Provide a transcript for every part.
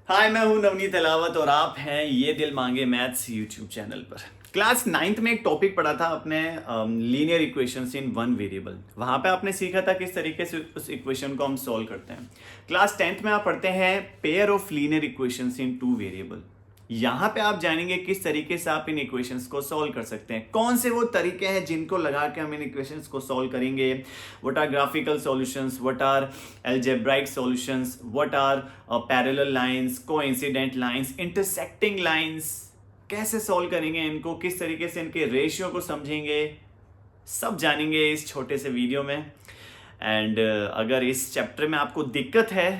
हाय, मैं हूं नवनीत अलावत और आप हैं ये दिल मांगे मैथ्स यूट्यूब चैनल पर। क्लास 9th में एक टॉपिक पढ़ा था अपने linear equations in one variable. वहां पे आपने सीखा था किस तरीके से उस इक्वेशन को हम सॉल्व करते हैं। क्लास 10th में आप पढ़ते हैं pair of linear equations in two variable. यहाँ पे आप जानेंगे किस तरीके से आप इन इक्वेशंस को सॉल्व कर सकते हैं, कौन से वो तरीके हैं जिनको लगा के हम इन इक्वेशंस को सॉल्व करेंगे। What are graphical solutions, what are algebraic solutions, what are parallel lines, coincident lines, intersecting lines, कैसे सॉल्व करेंगे इनको, किस तरीके से इनके रेशियो को समझेंगे, सब जानेंगे इस छोटे से वीडियो में। एंड अगर इस चैप्टर में आपको दिक्कत है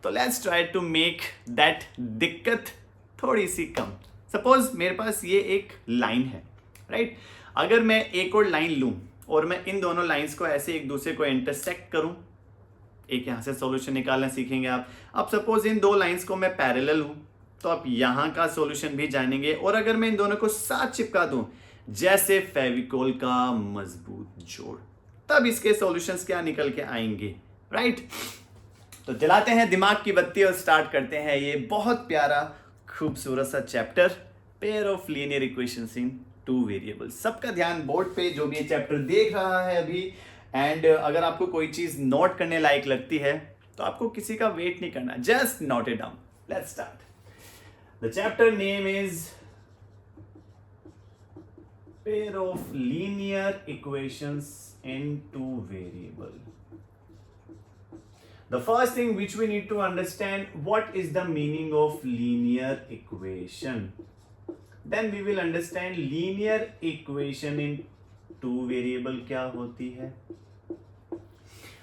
तो let's try to make that दिक्कत थोड़ी सी कम। सपोज मेरे पास ये एक लाइन है, राइट? अगर मैं एक और लाइन लूं और मैं इन दोनों लाइंस को ऐसे एक दूसरे को इंटरसेक्ट करूं, एक यहां से सॉल्यूशन निकालना सीखेंगे आप। अब सपोज इन दो लाइंस को मैं पैरेलल हूं तो आप यहां का सॉल्यूशन भी जानेंगे। और अगर मैं इन दोनों को साथ चिपका दूं जैसे फेविकोल का मजबूत जोड़, तब इसके सॉल्यूशंस क्या निकल के आएंगे, राइट? तो जलाते हैं दिमाग की बत्ती और स्टार्ट करते हैं ये बहुत प्यारा खूबसूरत सा chapter, pair of linear equations in two variable. सबका ध्यान बोर्ड पे जो भी ये चैप्टर देख रहा है अभी। एंड अगर आपको कोई चीज नोट करने लायक लगती है तो आपको किसी का वेट नहीं करना, just note it down. Let's start. The chapter name is pair of linear equations in two variable. The first thing which we need to understand, what is the meaning of linear equation. Then we will understand linear equation in two variable क्या होती है,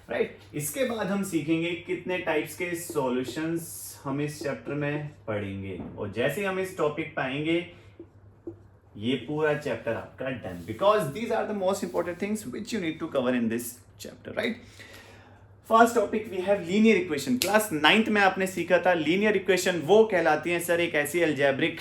right? इसके बाद हम सीखेंगे कितने types के solutions हम इस चैप्टर में पढ़ेंगे। और जैसे हम इस टॉपिक पाएंगे ये पूरा चैप्टर आपका done, because these are the most important things which you need to cover in this chapter, right? First topic we have linear equation. Class 9th में आपने सीखा था लीनियर इक्वेशन वो कहलाती है सर एक ऐसी अलजेब्रिक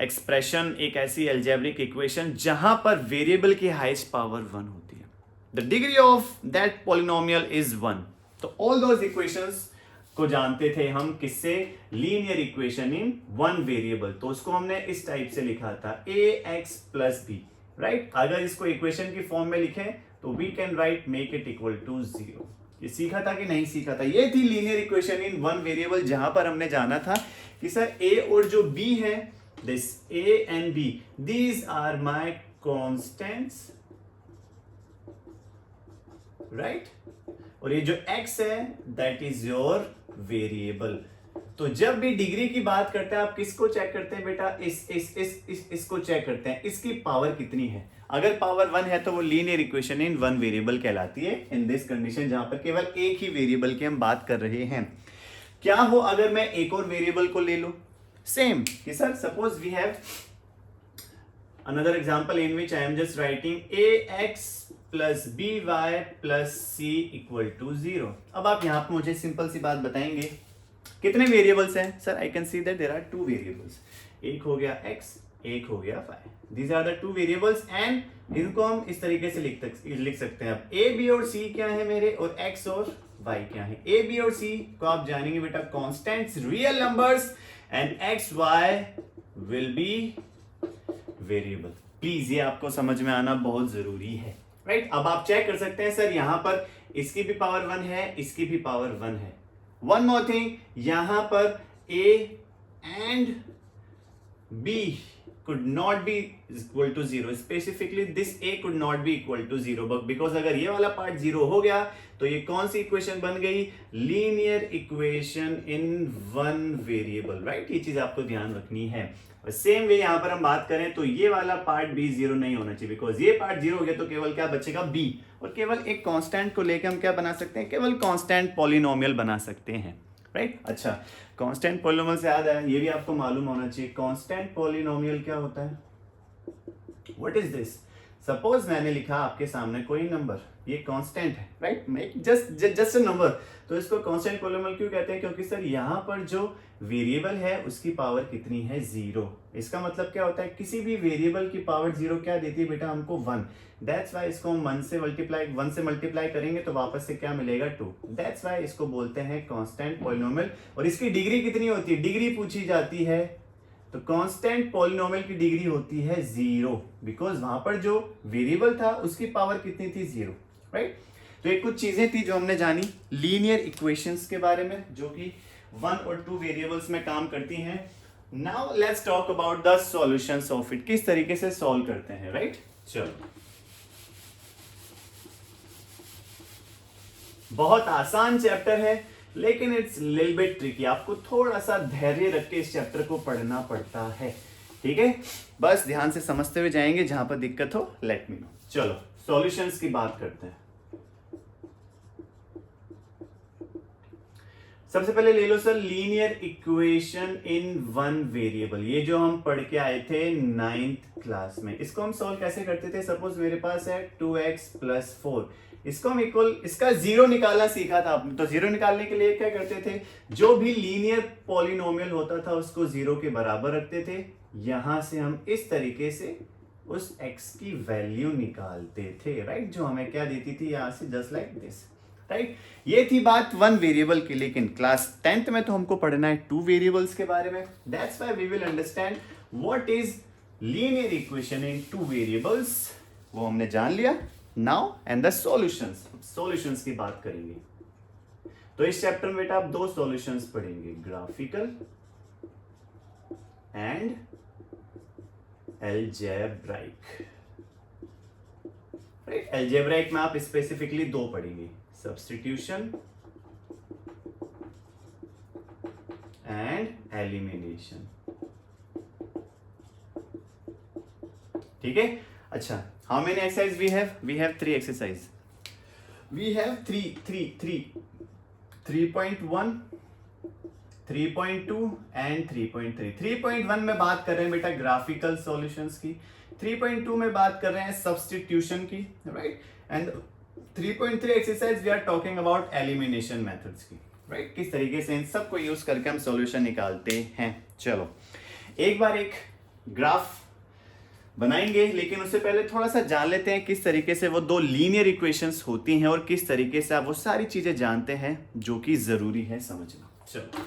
एक्सप्रेशन, एक ऐसी अलजेब्रिक इक्वेशन जहां पर वेरिएबल की हाईएस्ट पावर 1 होती है। The degree of that polynomial is 1। तो ऑल दोज इक्वेशंस को जानते थे हम किससे? Linear equation in one variable. तो उसको हमने इस टाइप से लिखा था ax प्लस बी, राइट? अगर इसको इक्वेशन की फॉर्म में लिखें तो we can write make it equal to 0। ये सीखा था कि नहीं सीखा था? ये थी linear equation in one variable, जहां पर हमने जाना था कि सर a और जो b है, this a and b, these are my constants, right? और ये जो x है दैट इज योर वेरिएबल। तो जब भी डिग्री की बात करते हैं आप किसको चेक करते हैं बेटा? इसको चेक करते हैं, इसकी पावर कितनी है। अगर पावर 1 है तो वो linear equation in one variable कहलाती है इन दिस कंडीशन, जहां पर केवल एक ही वेरिएबल की हम बात कर रहे हैं। क्या हो अगर मैं एक और वेरिएबल को ले लूं? सेम कि sir suppose we have another example in which I am just writing ax plus by plus c equal to 0। अब आप यहां पर मुझे सिंपल सी बात बताएंगे कितने वेरिएबल्स हैं? Sir I can see that there are two variables, एक हो गया x, एक हो गया y। These are the two variables and इनको हम इस तरीके से लिख सकते हैं। अब a b और c क्या है मेरे, और x और y क्या है? a b और c को आप जानेंगे बेटा constants, real numbers, and x y will be variable. Please ये आपको समझ में आना बहुत जरूरी है, राइट? अब आप चेक कर सकते हैं सर यहां पर इसकी भी पावर 1 है, इसकी भी पावर 1 है। वन मोर थिंग, यहां पर a and b could not be equal to 0. Specifically this a could not be equal to 0 because अगर ये वाला पार्ट 0 हो गया तो ये कौन सी इक्वेशन बन गई? Linear equation in one variable, right? ये चीज आपको ध्यान रखनी है। सेम वे यहां पर हम बात करें तो ये वाला पार्ट भी 0 नहीं होना चाहिए, बिकॉज ये पार्ट 0 हो गया तो केवल क्या बचेगा? b, और केवल एक कांस्टेंट को लेकर हम क्या बना सकते हैं? केवल कांस्टेंट पॉलिनोमियल बना सकते हैं, राइट? अच्छा, कांस्टेंट पॉलिनोमियल से याद आया, ये भी आपको मालूम होना चाहिए कांस्टेंट पॉलिनोमियल क्या होता है। What is this? सपोज मैंने लिखा आपके सामने कोई नंबर, ये कांस्टेंट है, राइट, जस्ट अ नंबर, तो इसको कांस्टेंट पॉलिनोमियल क्यों कहते हैं? क्योंकि सर यहाँ पर जो वेरिएबल है उसकी पावर कितनी है? 0। इसका मतलब क्या होता है? किसी भी वेरिएबल की पावर 0 क्या देती है बेटा? हमको 1। दैट्स वाई इसको हम 1 से मल्टीप्लाई करेंगे तो वापस से क्या मिलेगा? 2। दैट्स वाई इसको बोलते हैं कांस्टेंट पॉलिनोमियल। और इसकी डिग्री कितनी होती है? डिग्री पूछी जाती है तो कांस्टेंट पॉलिनोमियल की डिग्री होती है 0, बिकॉज वहां पर जो वेरिएबल था उसकी पावर कितनी थी? 0, राइट। तो एक कुछ चीजें थी जो हमने जानी लीनियर इक्वेशंस के बारे में, जो कि 1 और 2 वेरिएबल्स में काम करती हैं। Now let's talk about the solutions of it, किस तरीके से सॉल्व करते हैं, राइट। चलो, बहुत आसान चैप्टर है लेकिन इट्स लिटिल बिट ट्रिकी, आपको थोड़ा सा धैर्य रख के इस चैप्टर को पढ़ना पड़ता है, ठीक है। बस ध्यान से समझते हुए जाएंगे, जहां पर दिक्कत हो लेट मी नो। चलो सॉल्यूशंस की बात करते हैं। सबसे पहले ले लो sir linear equation in 1 variable, ये जो हम पढ़ के आए थे 9th क्लास में। इसको हम सॉल्व कैसे करते थे? सपोज मेरे पास है 2x + 4, इसको हम इक्वल, इसका 0 निकालना सीखा था आपने, तो 0 निकालने के लिए क्या करते थे? जो भी लीनियर पॉलिनोमियल होता था उसको 0 के बराबर रखते थे। यहां से हम इस तरीके से उस x की वैल्यू निकालते थे, राइट, जो हमें क्या देती थी? यहां से जस्ट लाइक दिस, राइट। ये थी बात 1 वेरिएबल की, लेकिन क्लास 10th में तो हमको पढ़ना है 2 वेरिएबल्स के बारे में। That's why we will understand what is linear equation in 2 variables, वो हमने जान लिया। नाउ एंड द सॉल्यूशंस की बात करेंगे। तो इस चैप्टर में बेटा आप 2 सॉल्यूशंस पढ़ेंगे, graphical and algebraic, right. Algebraic में आप स्पेसिफिकली 2 पढ़ेंगे, सब्स्टिट्यूशन एंड एलिमिनेशन, ठीक है। अच्छा, how many exercises we have? We have 3 exercises. We have 3.1, 3.2 and 3.3. 3.1 में बात कर रहे हैं बेटा ग्राफिकल सॉल्यूशंस की, 3.2 में बात कर रहे हैं सब्स्टिट्यूशन की, right, and 3.3 exercise we are talking about elimination methods की, राइट। किस तरीके से इन सबको यूज करके हम सॉल्यूशन निकालते हैं। चलो एक बार एक ग्राफ बनाएंगे, लेकिन उससे पहले थोड़ा सा जान लेते हैं किस तरीके से वो 2 लीनियर इक्वेशंस होती हैं और किस तरीके से आप वो सारी चीजें जानते हैं जो कि जरूरी है समझना। चलो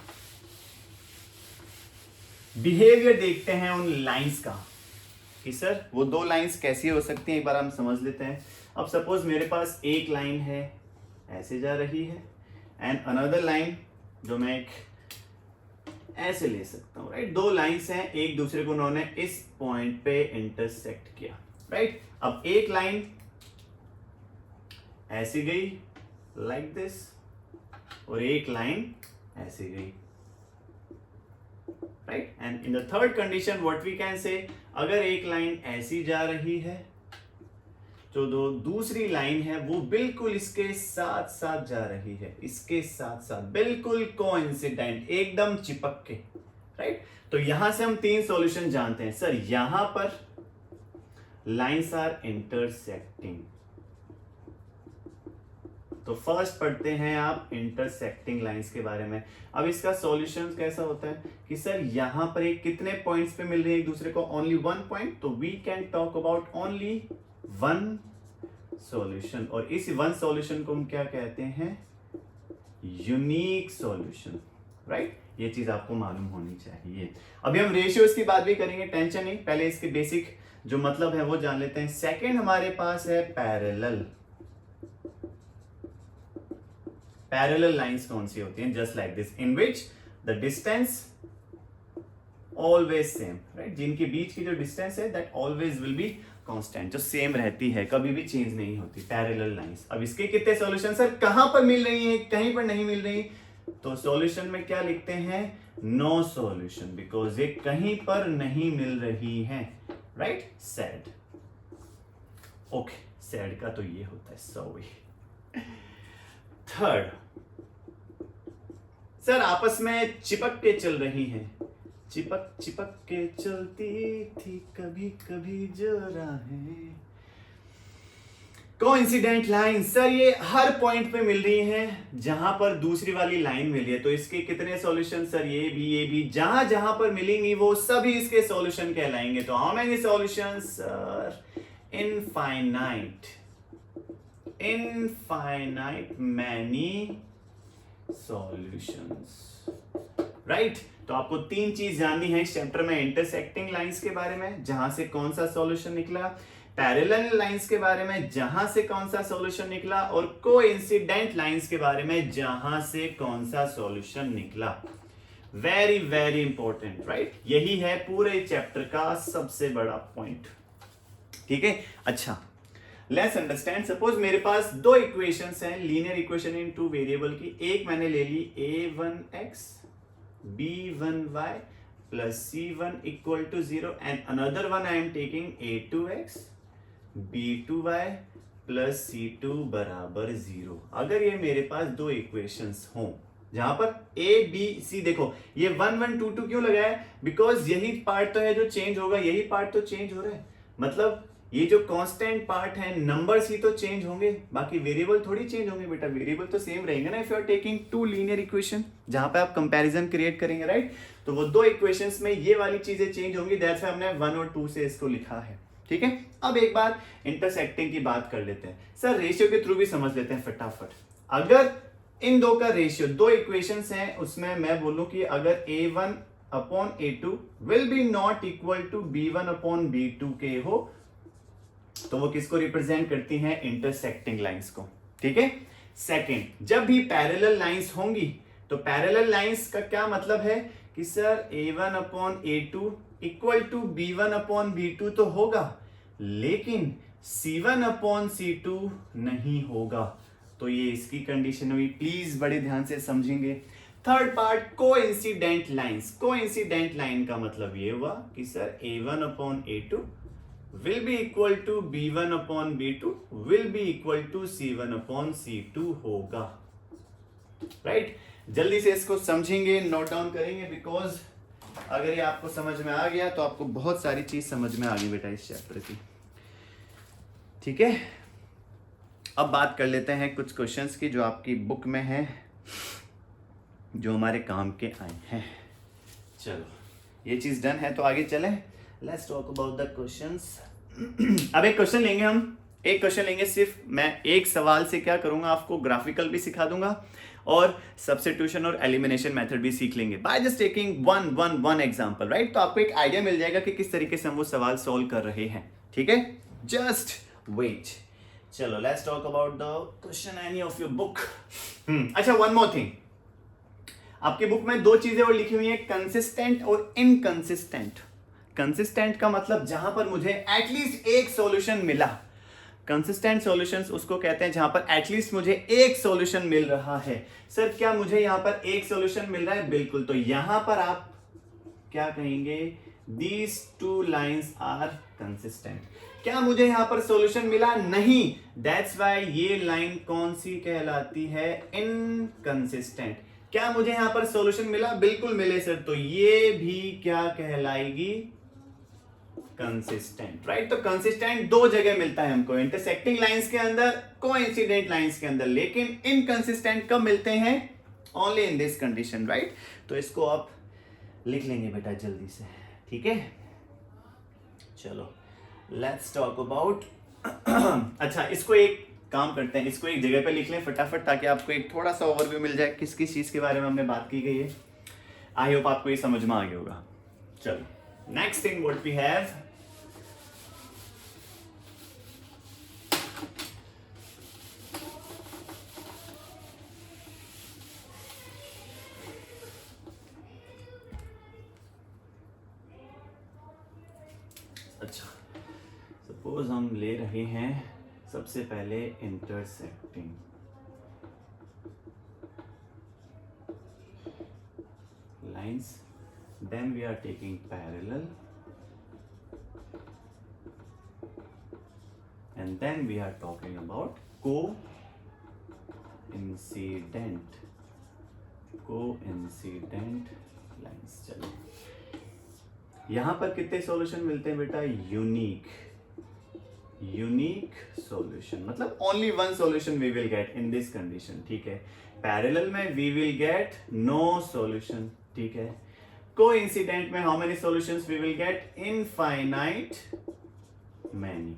बिहेवियर देखते हैं उन लाइंस का कि सर वो 2 लाइंस कैसी हो सकती हैं, एक बार हम समझ लेते हैं। अब सपोज मेरे पास एक लाइन है ऐसे जा रही है एंड अनदर लाइन जो मैं एक ऐसे ले सकता हूं, राइट। 2 लाइंस हैं, एक दूसरे को उन्होंने इस पॉइंट पे इंटरसेक्ट किया, राइट। अब एक लाइन ऐसी गई लाइक दिस और एक लाइन ऐसे गई, right. And in the third condition what we can say, अगर एक लाइन ऐसी जा रही है तो दूसरी लाइन है वो बिल्कुल इसके साथ साथ जा रही है, इसके साथ साथ बिल्कुल कोइंसिडेंट, एकदम चिपक के, राइट। तो यहां से हम 3 सॉल्यूशन जानते हैं। सर यहां पर लाइंस आर इंटरसेक्टिंग, तो फर्स्ट पढ़ते हैं आप इंटरसेक्टिंग लाइंस के बारे में। अब इसका सॉल्यूशन कैसा होता है कि सर यहां पर एक कितने पॉइंट्स पे मिल रही है एक दूसरे को? ओनली 1 पॉइंट, तो we can talk about only 1 solution, और इस 1 सॉल्यूशन को हम क्या कहते हैं? Unique solution, right. ये चीज आपको मालूम होनी चाहिए। अभी हम रेशियोज की बात भी करेंगे, टेंशन नहीं, पहले इसके बेसिक जो मतलब है वो जान लेते हैं। सेकंड हमारे पास है पैरेलल। पैरेलल लाइंस कौन सी होती हैं? Just like this, in which the distance always same, right. जिनके बीच की जो डिस्टेंस है that always will be constant, जो सेम रहती है, कभी भी चेंज नहीं होती, पैरेलल लाइंस। अब इसके कितने सॉल्यूशन? सर कहां पर मिल रही है, कहीं पर नहीं मिल रही, तो सॉल्यूशन में क्या लिखते हैं? नो सॉल्यूशन, बिकॉज ये कहीं पर नहीं मिल रही है, राइट। सैड, ओके, सैड का तो ये होता है सॉरी। थर्ड, सर आपस में चिपक के चल रही हैं, चिपक चिपक के चलती थी कभी कभी जो राहें, कोइंसिडेंट लाइन सर ये हर पॉइंट पे मिल रही हैं जहां पर दूसरी वाली लाइन मिली है, तो इसके कितने सॉल्यूशन सर? ये भी जहां जहां पर मिलेंगी वो सभी इसके सॉल्यूशन कहलाएंगे। तो how many solutions sir? Infinite, infinite many solutions, right. तो आपको तीन चीज जाननी है इस चैप्टर में, इंटरसेक्टिंग लाइंस के बारे में जहां से कौन सा सॉल्यूशन निकला, पैरेलल लाइंस के बारे में जहां से कौन सा सॉल्यूशन निकला, और कोइंसिडेंट लाइंस के बारे में जहां से कौन सा सॉल्यूशन निकला। Very very important, right. यही है पूरे चैप्टर का सबसे बड़ा पॉइंट, ठीक है। अच्छा, लेट्स अंडरस्टैंड। सपोज मेरे पास दो इक्वेशंस हैं, लीनियर इक्वेशन इन टू वेरिएबल की। एक मैंने ले ली a1x b1y plus c1 equal to 0 and another one I am taking a2x b2y plus c2 बराबर 0। अगर ये मेरे पास दो इक्वेशंस हों जहां पर a b c, देखो ये 1 1 2 2 क्यों लगाया है? बिकॉज यही पार्ट तो है जो चेंज होगा, यही पार्ट तो चेंज हो रहा है। मतलब ये जो कांस्टेंट पार्ट है, नंबर्स ही तो चेंज होंगे, बाकी वेरिएबल थोड़ी चेंज होंगे बेटा, वेरिएबल तो सेम रहेंगे ना। If you are taking two linear equation जहां पे आप कंपैरिजन क्रिएट करेंगे, राइट, तो वो दो इक्वेशंस में ये वाली चीजें चेंज होंगी, दैट्स व्हाई हमने 1 और 2 से इसको लिखा है, ठीक है। अब एक बार इंटरसेक्टिंग की बात कर लेते हैं सर, रेशियो के थ्रू भी समझ लेते हैं फटाफट। अगर इन दो का रेशियो, दो इक्वेशंस हैं उसमें मैं बोलूं कि अगर a1 upon a2 will be not equal to b1 upon b2 के हो, तो वो किसको रिप्रेजेंट करती हैं? इंटरसेक्टिंग लाइंस को, ठीक है। सेकंड, जब भी पैरेलल लाइंस होंगी, तो पैरेलल लाइंस का क्या मतलब है कि sir a1 upon a2 equal to b1 upon b2 तो होगा, लेकिन c1 अपॉन c2 नहीं होगा। तो ये इसकी कंडीशन हुई, प्लीज बड़े ध्यान से समझेंगे। Third part, coincident lines. Coincident line का मतलब ये हुआ कि sir a1 upon a2 will be equal to b1 upon b2 will be equal to c1 upon c2 होगा, राइट। जल्दी से इसको समझेंगे, नोट डाउन करेंगे, बिकॉज अगर ये आपको समझ में आ गया तो आपको बहुत सारी चीज समझ में आ गई बेटा इस चैप्टर की, ठीक है। अब बात कर लेते हैं कुछ क्वेश्चंस की जो आपकी बुक में है, जो हमारे काम के आए हैं। चलो ये चीज डन है तो आगे चलें। Let's talk about the questions. अब एक क्वेश्चन लेंगे हम, एक क्वेश्चन लेंगे सिर्फ। मैं एक सवाल से क्या करूंगा, आपको ग्राफिकल भी सिखा दूंगा और सब्स्टिट्यूशन और एलिमिनेशन मेथड भी सीख लेंगे by just taking one example, right. तो आपको एक आइडिया मिल जाएगा कि किस तरीके से हम वो सवाल सॉल्व कर रहे हैं, ठीक है। Just wait. चलो let's talk about the question any of your book. अच्छा, वन मोर थिंग, आपकी बुक में दो चीजें और लिखी हुई है, कंसिस्टेंट और इनकंसिस्टेंट। कंसिस्टेंट का मतलब जहां पर मुझे एटलीस्ट एक सॉल्यूशन मिला। कंसिस्टेंट सॉल्यूशंस उसको कहते हैं जहां पर एटलीस्ट मुझे एक सॉल्यूशन मिल रहा है। सर क्या मुझे यहां पर एक सॉल्यूशन मिल रहा है? बिल्कुल। तो यहां पर आप क्या कहेंगे? These two lines are consistent. क्या मुझे यहां पर सॉल्यूशन मिला? नहीं। दैट्स व्हाई ये लाइन कौन सी कहलाती है? इनकंसिस्टेंट। क्या मुझे यहां पर सॉल्यूशन मिला? बिल्कुल मिले सर। तो ये भी क्या कहलाएगी? Consistent, right. तो कंसिस्टेंट दो जगह मिलता है हमको, इंटरसेक्टिंग लाइंस के अंदर, कोइंसिडेंट लाइंस के अंदर, लेकिन इनकंसिस्टेंट कब मिलते हैं? Only in this condition, right. तो इसको आप लिख लेंगे बेटा जल्दी से, ठीक है। चलो लेट्स टॉक अबाउट अच्छा, इसको एक काम करते हैं, इसको एक जगह पे लिख लें फटाफट, ताकि आपको एक थोड़ा सा ओवरव्यू मिल जाए किस किस चीज के बारे में हमने बात की गई है। आई होप आपको ये समझ में आ गया होगा। चलो next thing what we have, अच्छा सपोज हम ले रहे हैं सबसे पहले intersecting lines, then we are taking parallel, and then we are talking about coincident lines। चलो यहां पर कितने सॉल्यूशन मिलते हैं बेटा? यूनिक, यूनिक सॉल्यूशन, मतलब only one solution we will get in this condition, ठीक है। पैरेलल में we will get no solution, ठीक है। कोइंसिडेंट में how many solutions we will get, infinite many,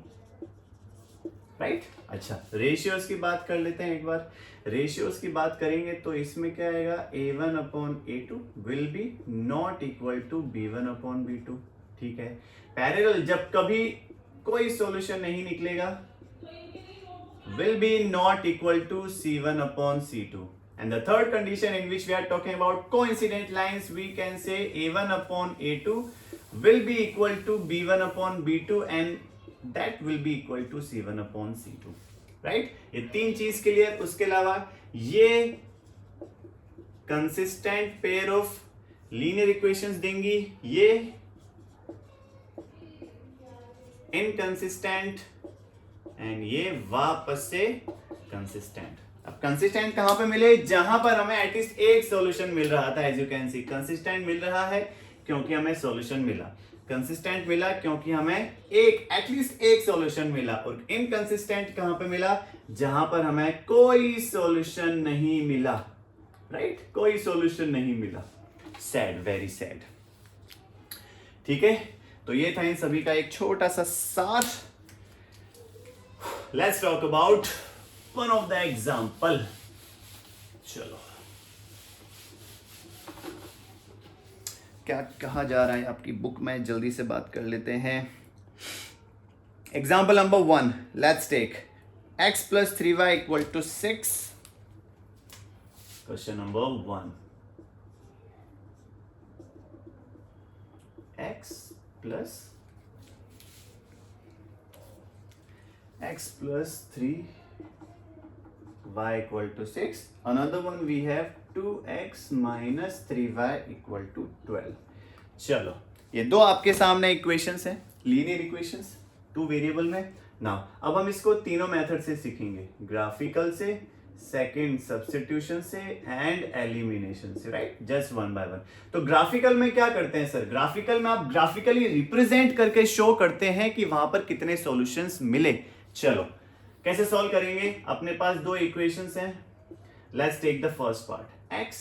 right. अच्छा, रेशियोज की बात कर लेते हैं एक बार। रेशियोज की बात करेंगे तो इसमें क्या आएगा, a1 upon a2 will be not equal to b1 upon b2, ठीक है। पैरेलल जब कभी कोई सॉल्यूशन नहीं निकलेगा, will be not equal to c1 upon c2. And the third condition in which we are talking about coincident lines, we can say a1 upon a2 will be equal to b1 upon b2 and that will be equal to c1 upon c2, right? ये तीन चीज के लिए, उसके अलावा ये consistent pair of linear equations देंगी, ये इनकंसिस्टेंट एंड ये वापस से कंसिस्टेंट। अब कंसिस्टेंट कहां पे मिले, जहां पर हमें एटलीस्ट एक सॉल्यूशन मिल रहा था। As you can see, consistent मिल रहा है क्योंकि हमें सॉल्यूशन मिला, कंसिस्टेंट मिला क्योंकि हमें एक एटलीस्ट एक सॉल्यूशन मिला, और इनकंसिस्टेंट कहां पे मिला, जहां पर हमें कोई सॉल्यूशन नहीं मिला, राइट, कोई सॉल्यूशन नहीं मिला। सैड, वेरी सैड, ठीक है। तो ये था इन सभी का एक छोटा सा सार। Let's talk about one of the example. चलो, क्या कहा जा रहा है आपकी बुक में, जल्दी से बात कर लेते हैं। Example number 1, let's take x plus 3y equal to 6. Question number 1, x plus 3 y equal to 6. Another one we have 2x minus 3y equal to 12. चलो, ये दो आपके सामने इक्वेशंस हैं, लीनियर इक्वेशंस, टू वेरिएबल में। नाउ अब हम इसको तीनों मेथड से सीखेंगे, ग्राफिकल से, सेकंड सब्स्टिट्यूशन से एंड एलिमिनेशन से, right, just one by one. तो ग्राफिकल में क्या करते हैं सर, ग्राफिकल में आप ग्राफिकली रिप्रेजेंट करके शो करते हैं कि वहां पर कितने सॉल्यूशंस मिले। चलो, कैसे सॉल्व करेंगे, अपने पास दो इक्वेशंस हैं। Let's take the first part, x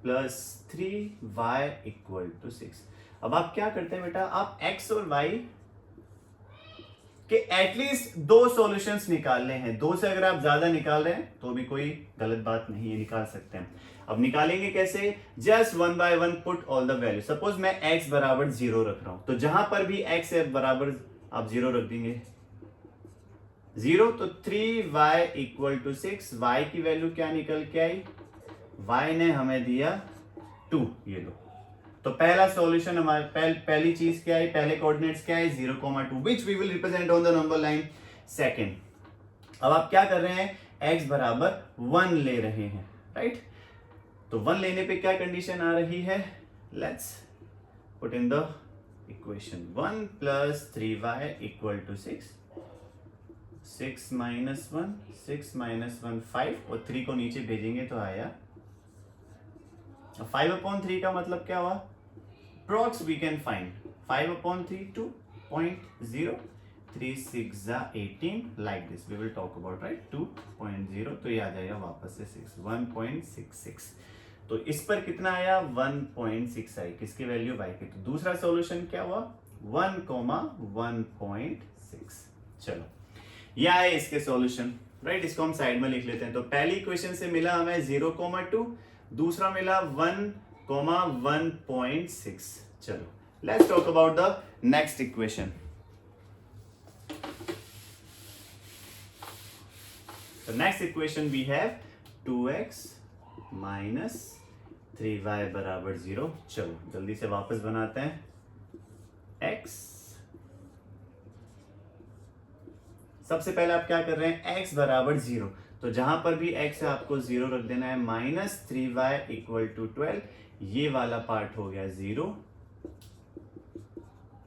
plus 3y equal to 6। अब आप क्या करते हैं बेटा, आप x और y कि एटलीस्ट दो सॉल्यूशंस निकालने हैं। दो से अगर आप ज्यादा निकाल रहे हैं तो भी कोई गलत बात नहीं है, निकाल सकते हैं। अब निकालेंगे कैसे, just one by one put all the value. Suppose मैं x बराबर 0 रख रहा हूं, तो जहां पर भी x है बराबर आप 0 रख देंगे, 0, तो 3y इक्वल टू 6। y की वैल्यू क्या निकल के आई, y ने हमें दिया 2, ये लो। तो पहला सॉल्यूशन हमारे पहली चीज क्या है, पहले कोऑर्डिनेट्स क्या है, 0,2 which we will represent on the number line. Second, अब आप क्या कर रहे हैं, x बराबर 1 ले रहे हैं, राइट। तो 1 लेने पे क्या कंडीशन आ रही है, let's put in the equation. 1 plus 3y equal to 6, 6 minus 1, 6 minus 1 5, और 3 को नीचे भेजेंगे तो आया 5/3 का मतलब क्या हुआ, prox we can find 5/3 2.0, 3 6 18, like this we will talk about, right, 2.0, तो ये आ जाएगा वापस से 6, 1.66। तो इस पर कितना आया, 1.6 आई, किसकी वैल्यू, y की। तो दूसरा सॉल्यूशन क्या हुआ, 1,1.6। चलो, ये आए इसके सॉल्यूशन, राइट। इसको हम साइड में लिख लेते हैं। तो पहली इक्वेशन से मिला हमें 0,2, दूसरा मिला 1,1.6। चलो, let's talk about the next equation. The next equation we have 2x minus 3y बराबर 0। चलो जल्दी से वापस बनाते हैं। x, सबसे पहले आप क्या कर रहे हैं, x बराबर 0, तो जहां पर भी x है आपको 0 रख देना है। माइनस 3y इक्वल टू 12, ये वाला पार्ट हो गया 0।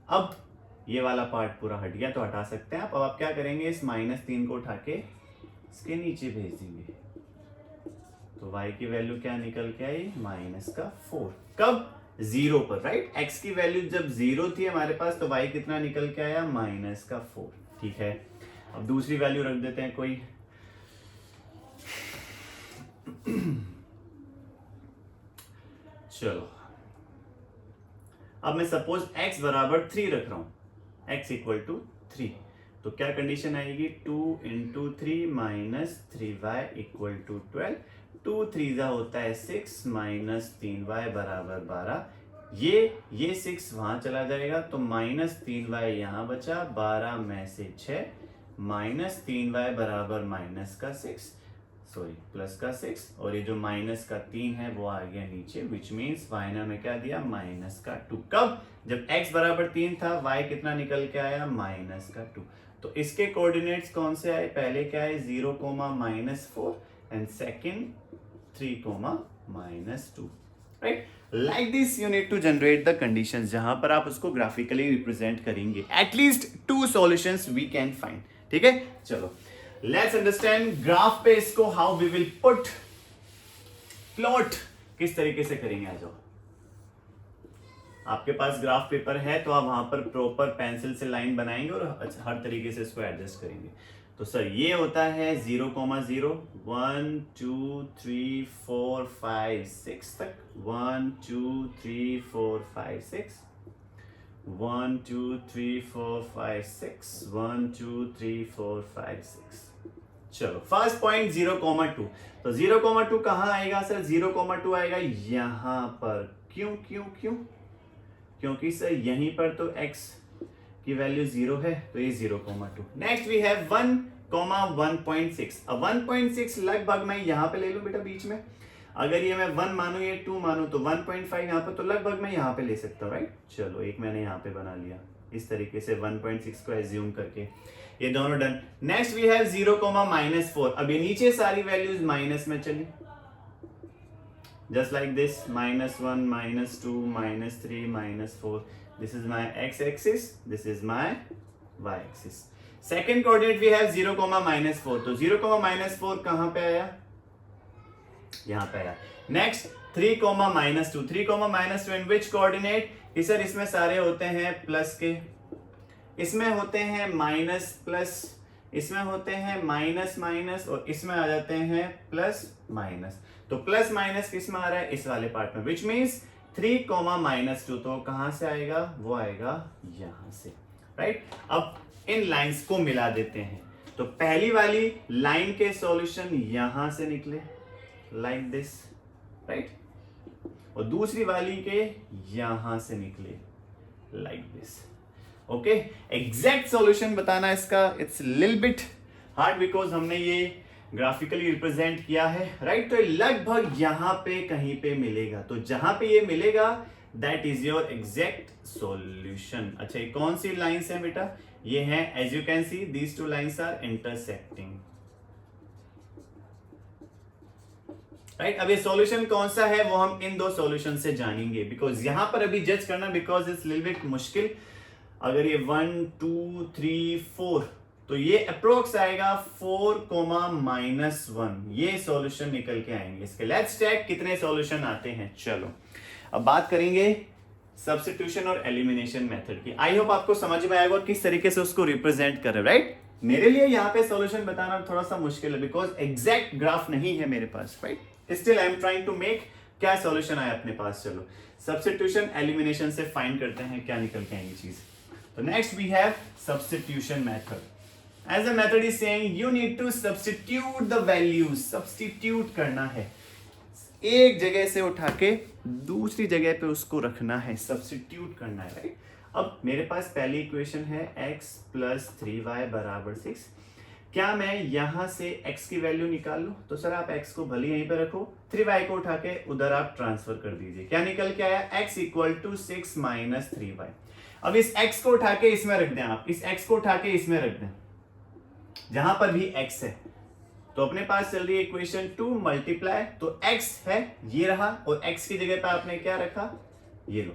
अब ये वाला पार्ट पूरा हट गया तो हटा सकते हैं आप। अब आप क्या करेंगे, इस -3 को उठा के इसके नीचे भेज देंगे, तो y की वैल्यू क्या निकल के आई, -4। कब, 0 पर, राइट। x की वैल्यू जब 0 थी हमारे पास, तो y कितना निकल के आया, -4, ठीक है। अब दूसरी वैल्यू रख देते हैं कोई, चलो अब मैं सपोज x बराबर 3 रख रहा हूं, x इक्वल टू 3, तो क्या कंडीशन आएगी, 2 into 3 minus 3y equal to 12, 2 3 होता है 6 माइनस 3y बराबर 12, ये 6 वहां चला जाएगा तो माइनस 3y यहां बचा, 12 में से 6 माइनस 3y बराबर माइनस का 6, सॉरी प्लस का 6, और ये जो माइनस का 3 है वो आ गया नीचे, विच मीन्स y ने हमें क्या दिया, माइनस का 2। कब, जब x बराबर 3 था, y कितना निकल के आया, माइनस का 2। तो इसके कोऑर्डिनेट्स कौन से आए, पहले क्या है 0, -4 and second 3, -2, right. Like this you need to generate the conditions जहां पर आप उसको ग्राफिकली रिप्रेजेंट करेंगे। एटलीस्ट 2 सॉल्यूशंस वी कैन फाइंड, ठीक है। चलो लेट्स अंडरस्टैंड ग्राफ पे इसको how we will put plot, किस तरीके से करेंगे। आ जाओ, आपके पास ग्राफ पेपर है तो आप वहां पर प्रॉपर पेंसिल से लाइन बनाएंगे और हर तरीके से इसको एडजस्ट करेंगे। तो सर ये होता है 0, 0, 1 2 3 4 5 6 तक, 1 2 3 4 5 6, 1 2 3 4 5 6, 1 2 3 4 5 6। चलो फर्स्ट पॉइंट 0, 2, तो 0, 2 कहां आएगा सर, 0, 2 आएगा यहां पर। क्यों क्यों क्यों, क्योंकि सर यहीं पर तो x की वैल्यू 0 है, तो ये 0, 2। Next we have 1, 1.6। अब 1.6 लगभग मैं यहां पे ले लूं बेटा बीच में, अगर ये मैं 1 मानू ये 2 मानू तो 1.5 यहां पर, तो लगभग मैं यहां पे ले सकता हूं, राइट। चलो एक मैंने यहां पे बना लिया इस तरीके से 1.6 को एज्यूम करके, ये दोनों डन। Next we have 0, -4। अब ये नीचे सारी वैल्यूज माइनस में चली, just like this, -1, -2, -3, -4, this is my x-axis, this is my y-axis। second coordinate we have 0, -4, तो 0, -4 कहां पे आया, यहां पे आया। next 3, -2, 3, -2 in which coordinate, sir इसमें सारे होते हैं प्लस के, इसमें होते हैं माइनस प्लस, इसमें होते हैं माइनस माइनस, और इसमें आ जाते हैं प्लस माइनस। तो प्लस माइनस किस में आ रहा है, इस वाले पार्ट में, विच मीन्स 3, -2, तो कहां से आएगा, वो आएगा यहां से, राइट। अब इन लाइंस को मिला देते हैं, तो पहली वाली लाइन के सॉल्यूशन यहां से निकले लाइक दिस, राइट, और दूसरी वाली के यहां से निकले like this. Okay, exact solution बताना इसका it's little bit hard because हमने ये ग्राफिकली रिप्रेजेंट किया है, राइट। तो लगभग यहां पे कहीं पे मिलेगा, तो जहां पे ये मिलेगा that is your exact solution. अच्छा ये कौन सी लाइंस है बेटा, ये है as you can see these 2 lines are intersecting, right. अब ये सॉल्यूशन कौन सा है वो हम इन 2 सॉल्यूशन से जानेंगे, बिकॉज यहां पर अभी जज करना बिकॉज इट्स लिटिल बिट मुश्किल। अगर ये 1 2 3 4, तो ये अप्रोक्स आएगा 4, -1, ये सॉल्यूशन निकल के आएंगे इसके। लेट्स चेक कितने सॉल्यूशन आते हैं। चलो अब बात करेंगे सब्स्टिट्यूशन और एलिमिनेशन मेथड की। आई होप आपको समझ में आएगा किस तरीके से उसको रिप्रेजेंट कर रहे, राइट। मेरे लिए यहाँ पे सॉल्यूशन बताना थोड़ा सा मुश्किल है बिकॉज एग्जैक्ट ग्राफ नहीं है मेरे पास, right. Still I am trying to make क्या सॉल्यूशन आया अपने पास। चलो सब्स्टिट्यूशन एलिमिनेशन से फाइंड करते हैं क्या निकल के आएंगी चीज। तो next we have substitution method. As the method is saying, you need to substitute the values, substitute करना है, एक जगह से उठा के दूसरी जगह पे उसको रखना है, substitute करना है, राइट। अब मेरे पास पहली इक्वेशन है x + 3y = 6। क्या मैं यहां से x की वैल्यू निकाल लूं, तो सर आप x को भले यहीं पे रखो, 3y को उठा के उधर आप ट्रांसफर कर दीजिए। क्या निकल के आया, x = 6 - 3y। अब इस x को उठा के इसमें रख दें, आप इस x को उठा के इसमें रख दें जहां पर भी x है, तो अपने पास चल रही है इक्वेशन 2 मल्टीप्लाई, तो x है ये रहा, और x की जगह पे आपने क्या रखा, ये लो,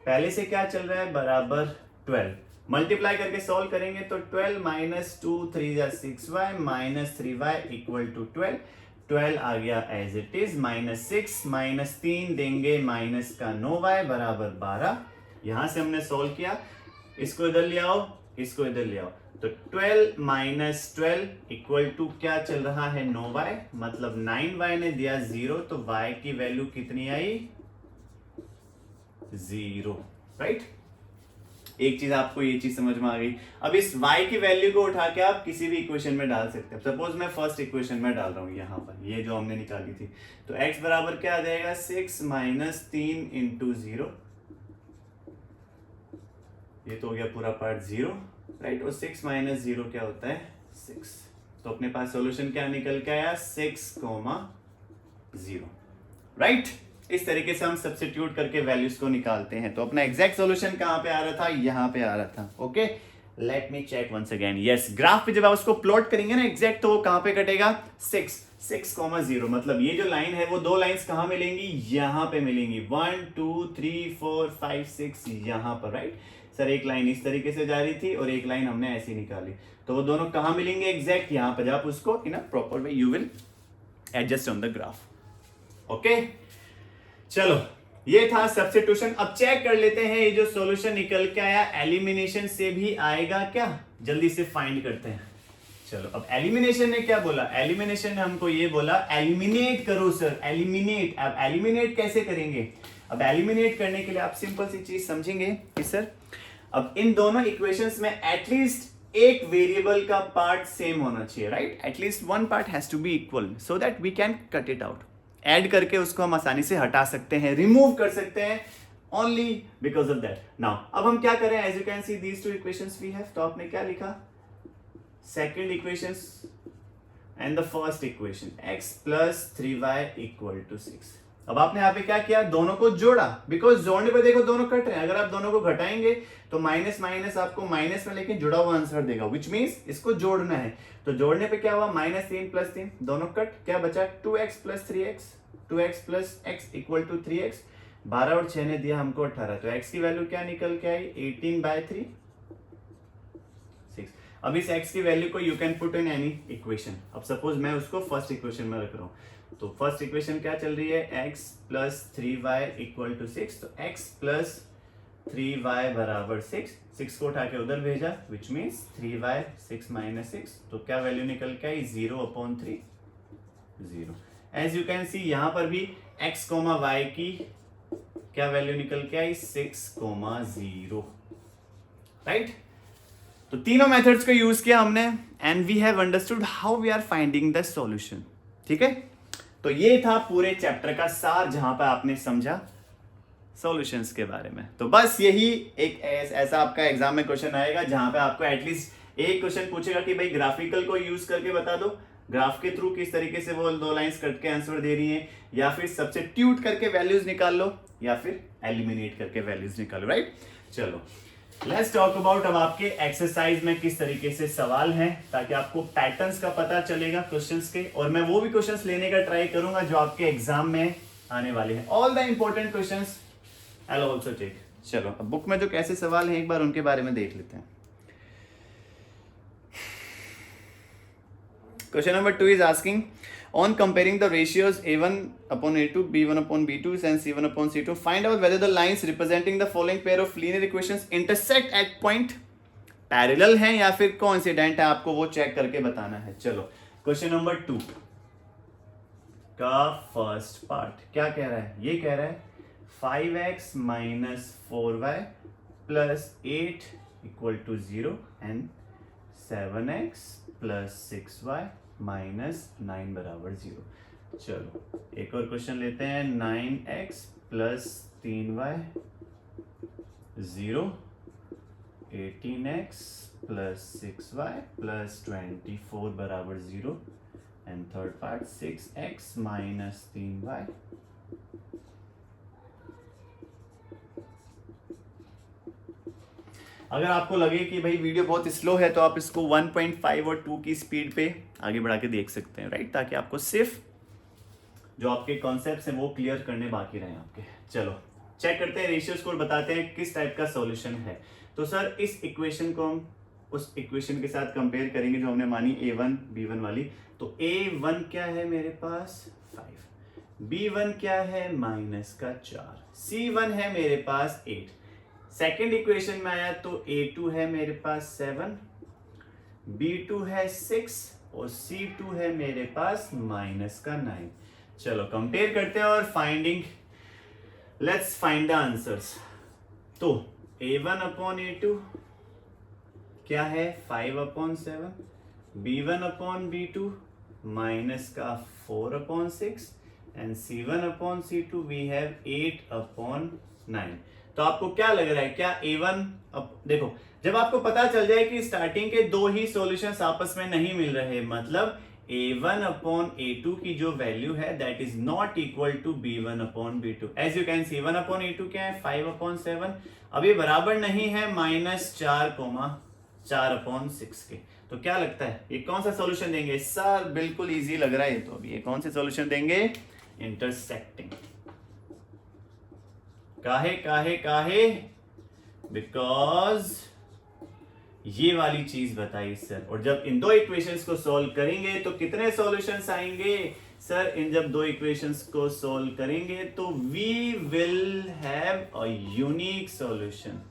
पहले से क्या चल रहा है बराबर 12, मल्टीप्लाई करके सॉल्व करेंगे तो 12 - 2 3 = 6y - 3y = 12, 12 आ गया एज इट इज, -6 - 3 देंगे -9y = 12। यहां से हमने सॉल्व किया, इसको इधर ले आओ, इसको इधर ले आओ, तो 12 माइनस 12 इक्वल टू क्या चल रहा है 9y, मतलब 9y ने दिया 0, तो y की वैल्यू कितनी आई 0, राइट। एक चीज आपको ये चीज समझ में आ गई। अब इस y की वैल्यू को उठा के आप किसी भी इक्वेशन में डाल सकते हैं। सपोज मैं फर्स्ट इक्वेशन में डाल रहा हूं यहां पर, ये जो हमने निकाली थी, तो x बराबर क्या आ जाएगा 6 माइनस 3 इंटू 0, ये तो हो गया पूरा पार्ट 0, राइट। और 6 माइनस 0 क्या होता है 6, तो अपने पास सॉल्यूशन क्या निकल के आया 6,0, राइट। इस तरीके से हम सब्स्टिट्यूट करके वैल्यूज को निकालते हैं। तो अपना एग्जैक्ट सॉल्यूशन कहां पे आ रहा था, यहां पे आ रहा था। Okay, let me check once again. Yes, graph पे जब आप उसको प्लॉट करेंगे ना एग्जैक्ट, तो वो कहां पे कटेगा 6,0, मतलब ये जो लाइन है वो दो लाइंस कहां मिलेंगी, यहां पे मिलेंगी, 1 2 3 4 5 6 यहां पर, राइट। सर एक लाइन इस तरीके से जा रही थी और एक लाइन हमने ऐसी निकाली, तो वो दोनों कहां मिलेंगे एग्जैक्ट, यहां पर। आप उसको in a proper way you will adjust on the graph. Okay, चलो ये था सब्स्टिट्यूशन। अब चेक कर लेते हैं ये जो सॉल्यूशन निकल के आया एलिमिनेशन से भी आएगा क्या, जल्दी से फाइंड करते हैं। चलो, अब एलिमिनेशन ने क्या बोला, एलिमिनेशन ने हमको ये बोला एलिमिनेट करो सर, एलिमिनेट। अब एलिमिनेट कैसे करेंगे, अब एलिमिनेट करने के लिए आप सिंपल सी चीज समझेंगे कि सर अब इन दोनों इक्वेशंस में एटलीस्ट एक वेरिएबल का पार्ट सेम होना चाहिए, right. At least one part has to be equal so that we can cut it out. Add करके उसको हम आसानी से हटा सकते हैं, रिमूव कर सकते हैं, only because of that. Now अब हम क्या करें, as you can see these two equations we have, तो आपने क्या लिखा, second equations and the first equation x plus 3y equal to 6। अब आपने यहां पे क्या किया, दोनों को जोड़ा, बिकॉज जोड़ने पे देखो दोनों कट रहे हैं। अगर आप दोनों को घटाएंगे तो माइनस माइनस आपको माइनस में लेके जुड़ा हुआ आंसर देगा, विच मीन्स इसको जोड़ना है। तो जोड़ने पे क्या हुआ, -3 + 3 दोनों कट, क्या बचा 2x plus 3x, 2x plus x equal to 3x। 12 और 6 ने दिया हमको 18, तो x की वैल्यू क्या निकल के आई 18/3, 6। अब इस x की वैल्यू को you can put in any equation. अब सपोज मैं उसको फर्स्ट इक्वेशन में रख रहा हूं, तो फर्स्ट इक्वेशन क्या चल रही है, x plus 3y equal to 6, तो x प्लस 3y बराबर 6, 6 को उठा के उधर भेजा, विच मीन्स 3y 6 माइनस 6, तो क्या वैल्यू निकल के आई 0/3, 0। एज यू कैन सी यहां पर भी x, y की क्या वैल्यू निकल के आई 6,0, राइट। तो तीनों मेथड्स को यूज किया हमने and we have understood how we are finding the solution, ठीक है। तो ये था पूरे चैप्टर का सार, जहां पर आपने समझा सॉल्यूशंस के बारे में। तो बस यही एक ऐसा आपका एग्जाम में क्वेश्चन आएगा जहां पे आपको एटलीस्ट एक क्वेश्चन पूछेगा कि भाई ग्राफिकल को यूज करके बता दो, ग्राफ के थ्रू किस तरीके से वो दो लाइंस कट के आंसर दे रही हैं, या फिर सब्स्टिट्यूट करके वैल्यूज निकाल लो, या फिर एलिमिनेट करके वैल्यूज निकालो, राइट। चलो लेट्स टॉक अबाउट अब आपके एक्सरसाइज में किस तरीके से सवाल हैं, ताकि आपको पैटर्न्स का पता चलेगा क्वेश्चंस के, और मैं वो भी क्वेश्चंस लेने का ट्राई करूंगा जो आपके एग्जाम में आने वाले हैं। All the important questions I will also take. चलो अब बुक में जो कैसे सवाल हैं एक बार उनके बारे में देख लेते हैं। Question number 2 is asking on comparing the ratios a1/a2, b1/b2 and c1/c2, find out whether the lines representing the following pair of linear equations intersect at point parallel हैं या फिर coincident है, आपको वो चेक करके बताना है। चलो क्वेश्चन नंबर 2 का फर्स्ट पार्ट क्या कह रहा है, ये कह रहा है 5x minus 4y plus 8 equal to 0 and 7x plus 6y minus 9 बराबर 0। चलो एक और क्वेश्चन लेते हैं, 9x plus 3y 0, 18x plus 6y plus 24 बराबर 0 and third part 6x minus 3y। अगर आपको लगे कि भाई वीडियो बहुत स्लो है तो आप इसको 1.5 और 2 की स्पीड पे आगे बढ़ा के देख सकते हैं, राइट, ताकि आपको सिर्फ जो आपके कॉन्सेप्ट्स हैं वो क्लियर करने बाकी रहे आपके। चलो चेक करते हैं रेशियोज को और बताते हैं किस टाइप का सॉल्यूशन है। तो सर इस इक्वेशन को हम उस इक्वेशन के साथ कंपेयर करेंगे जो हमने मानी a1 b1 वाली। तो a1 क्या है मेरे पास 5, b1 क्या है -4, c1 है मेरे पास 8, सेकेंड इक्वेशन में आया तो a2 है मेरे पास 7, b2 है 6 और c2 है मेरे पास -9। चलो कंपेयर करते हैं और लेट्स फाइंड द आंसर्स। तो a1/a2 क्या है 5/7, b1/b2 माइनस का 4/6 एंड c1/c2 वी हैव 8/9। तो आपको क्या लग रहा है, क्या a1 देखो जब आपको पता चल जाए कि स्टार्टिंग के दो ही सॉल्यूशंस आपस में नहीं मिल रहे, मतलब a1/a2 की जो वैल्यू है that is not equal to b1/b2। As you can see 1/a2 क्या है 5/7, अब ये बराबर नहीं है -4,4/6 के। तो क्या लगता है ये कौन सा सॉल्यूशन देंगे सर? बिल्कुल इजी लग रहा है ये तो। अभी ये कौन से सॉल्यूशन देंगे? इंटरसेक्टिंग। काहे बिकॉज ये वाली चीज बताई सर। और जब इन दो इक्वेशंस को सॉल्व करेंगे तो कितने सॉल्यूशंस आएंगे सर? इन जब दो इक्वेशंस को सॉल्व करेंगे तो we will have a unique solution,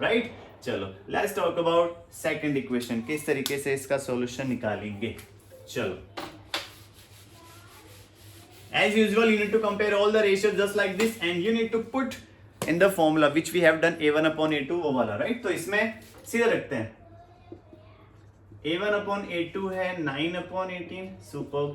right? चलो let's talk about second equation, किस तरीके से इसका सॉल्यूशन निकालेंगे। चलो as usual you need to compare all the ratios just like this and you need to put in the formula which we have done a1/a2 वो वाला, right? तो इसमें सीधा रखते हैं a1/a2 है 9/18, super.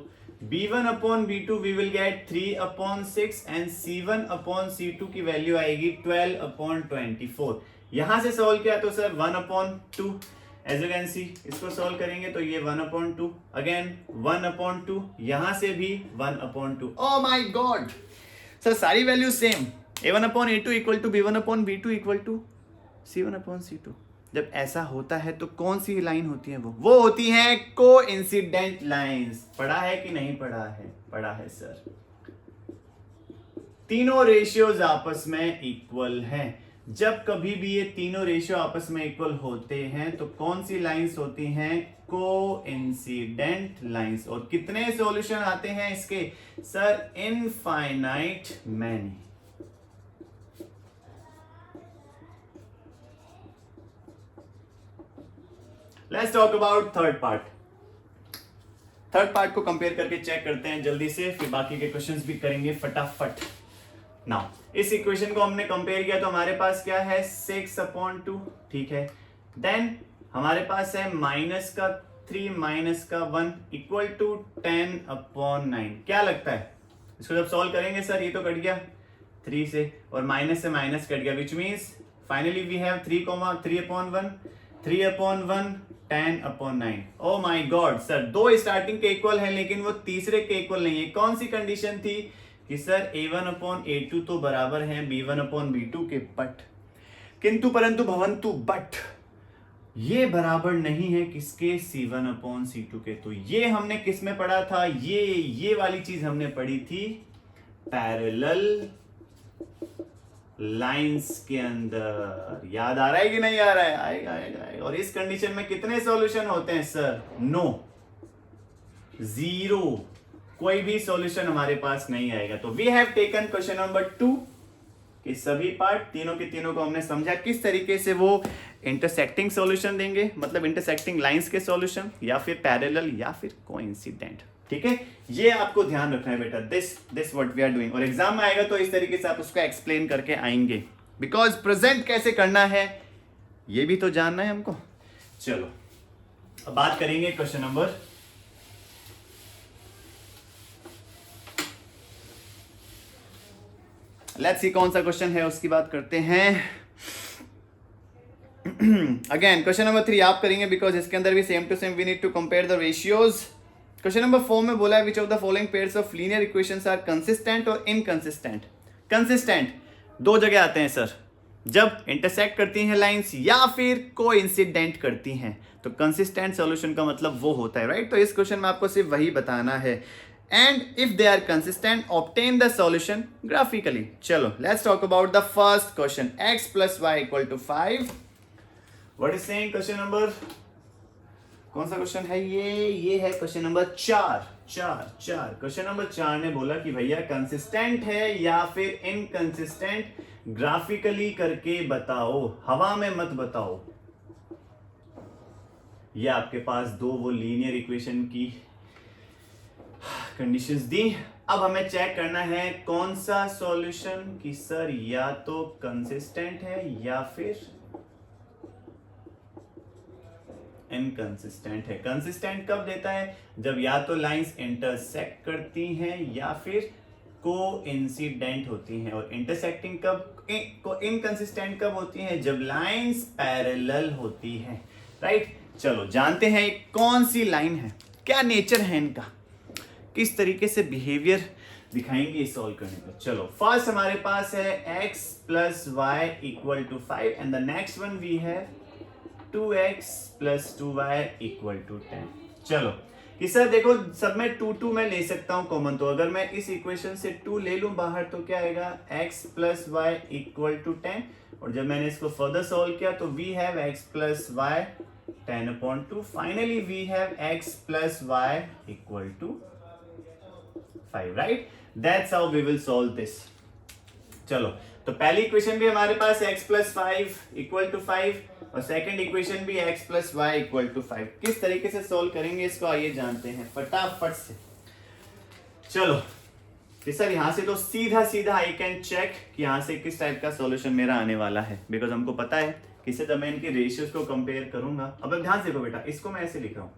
b1/b2 we will get 3/6 and c1/c2 की value आएगी 12/24। यहां से सॉल्व किया तो sir 1/2, as you can see इसको सॉल्व करेंगे तो ये 1/2, अगेन 1/2, यहां से भी 1/2। ओ माय गॉड सर, सारी value same, a1/a2 equal to b1/b2 equal to c1/c2। जब ऐसा होता है तो कौन सी लाइन होती है? वो होती है कोइंसिडेंट लाइंस। पढ़ा है कि नहीं पढ़ा है? पढ़ा है सर। तीनों रेशियोज आपस में इक्वल हैं। जब कभी भी ये तीनों रेशियो आपस में इक्वल होते हैं तो कौन सी लाइंस होती हैं? Coincident lines. और कितने सॉल्यूशन आते हैं इसके sir? Infinite many. Let's talk about third part. Third part को कंपेयर करके चेक करते हैं जल्दी से, फिर बाकी के क्वेश्चंस भी करेंगे फटाफट। नाउ इस इक्वेशन को हमने कंपेयर किया तो हमारे पास क्या है 6/2, ठीक है। देन हमारे पास है -3 -1 इक्वल टू 10/9। क्या लगता है इसको जब सॉल्व करेंगे सर? ये तो कट गया 3 से और माइनस से माइनस कट गया, which means finally we have 3/1 10/9। Oh my god sir, दो स्टार्टिंग के इक्वल है लेकिन वो तीसरे के इक्वल नहीं है। कौन सी कंडीशन थी कि सर a1/a2 तो बराबर है b1/b2 के, बट किंतु परंतु भवंतु बट ये बराबर नहीं है किसके? c1/c2 के। तो ये हमने किस में पढ़ा था? ये वाली चीज हमने पढ़ी थी पैरेलल लाइंस के अंदर। याद आ रहा है कि नहीं आ रहा है? आएगा आएगा आएगा। और इस कंडीशन में कितने सॉल्यूशन होते हैं सर? नो, 0, कोई भी सॉल्यूशन हमारे पास नहीं आएगा। तो we have taken question number 2 कि सभी पार्ट तीनों के तीनों को हमने समझा किस तरीके से वो इंटरसेक्टिंग सॉल्यूशन देंगे, मतलब इंटरसेक्टिंग लाइंस के सॉल्यूशन, या फिर पैरेलल या फिर कोइंसिडेंट। ठीक है, ये आपको ध्यान रखना है बेटा, this what we are doing. और एग्जाम में आएगा तो इस तरीके से आप उसको एक्सप्लेन करके आएंगे, बिकॉज प्रेजेंट कैसे करना है ये भी तो जानना है हमको। चलो अब बात करेंगे क्वेश्चन नंबर लेट्स सी कौन सा क्वेश्चन है उसकी बात करते हैं। अगेन क्वेश्चन नंबर 3 आप करेंगे बिकॉज इसके अंदर भी same to same we need to compare the ratios. Question number 4 में बोला है which of the following pairs of linear equations are consistent और इनकंसिस्टेंट। कंसिस्टेंट दो जगह आते हैं सर, जब इंटरसेक्ट करती हैं लाइंस या फिर कोइंसिडेंट करती हैं। तो कंसिस्टेंट सॉल्यूशन का मतलब वो होता है, राइट? तो इस क्वेश्चन में आपको सिर्फ वही बताना है। And if they are consistent, obtain the solution graphically. चलो, let's talk about the first question. X plus y equal to 5. What is saying question number? कौन सा क्वेश्चन है ये है क्वेश्चन नंबर 4। चार क्वेश्चन नंबर 4 ने बोला कि भैया कंसिस्टेंट है या फिर इनकंसिस्टेंट, ग्राफिकली करके बताओ, हवा में मत बताओ। ये आपके पास दो वो लीनियर इक्वेशन की कंडीशंस दी। अब हमें चेक करना है कौन सा सॉल्यूशन कि सर या तो कंसिस्टेंट है या फिर इनकंसिस्टेंट है। कंसिस्टेंट कब देता है? जब या तो लाइंस इंटरसेक्ट करती हैं या फिर कोइंसिडेंट होती हैं। और इंटरसेक्टिंग कब, इनकंसिस्टेंट कब होती हैं? जब लाइंस पैरेलल होती हैं, राइट। चलो जानते हैं कौन सी लाइन है, क्या नेचर है इनका, किस तरीके से बिहेवियर दिखाएंगे इस सॉल्व करने पर। चलो फर्स्ट हमारे पास है x plus y equal to 5 and the next one we have 2x plus 2y equal to 10। चलो कि सर देखो सब में 2 मैं ले सकता हूं कॉमन, तो अगर मैं इस इक्वेशन से 2 ले लूं बाहर तो क्या आएगा? x plus y equal to 10। और जब मैंने इसको फर्दर सॉल्व किया तो we have x plus y 10/2। Finally we have x plus y equal to 5, right. That's how we will solve this. चलो तो पहली इक्वेशन भी हमारे पास x प्लस 5 इक्वल टू 5 और सेकंड इक्वेशन भी x plus y equal to 5। किस तरीके से सॉल्व करेंगे इसको आइए जानते हैं फटाफट से। चलो कि सर यहां से तो सीधा सीधा आई कैन चेक कि यहां से किस टाइप का सॉल्यूशन मेरा आने वाला है, बिकॉज हमको पता है कि जब मैं इनके रेशियोज को कंपेयर करूंगा। अब ध्यान से देखो बेटा, इसको मैं ऐसे लिख रहा हूं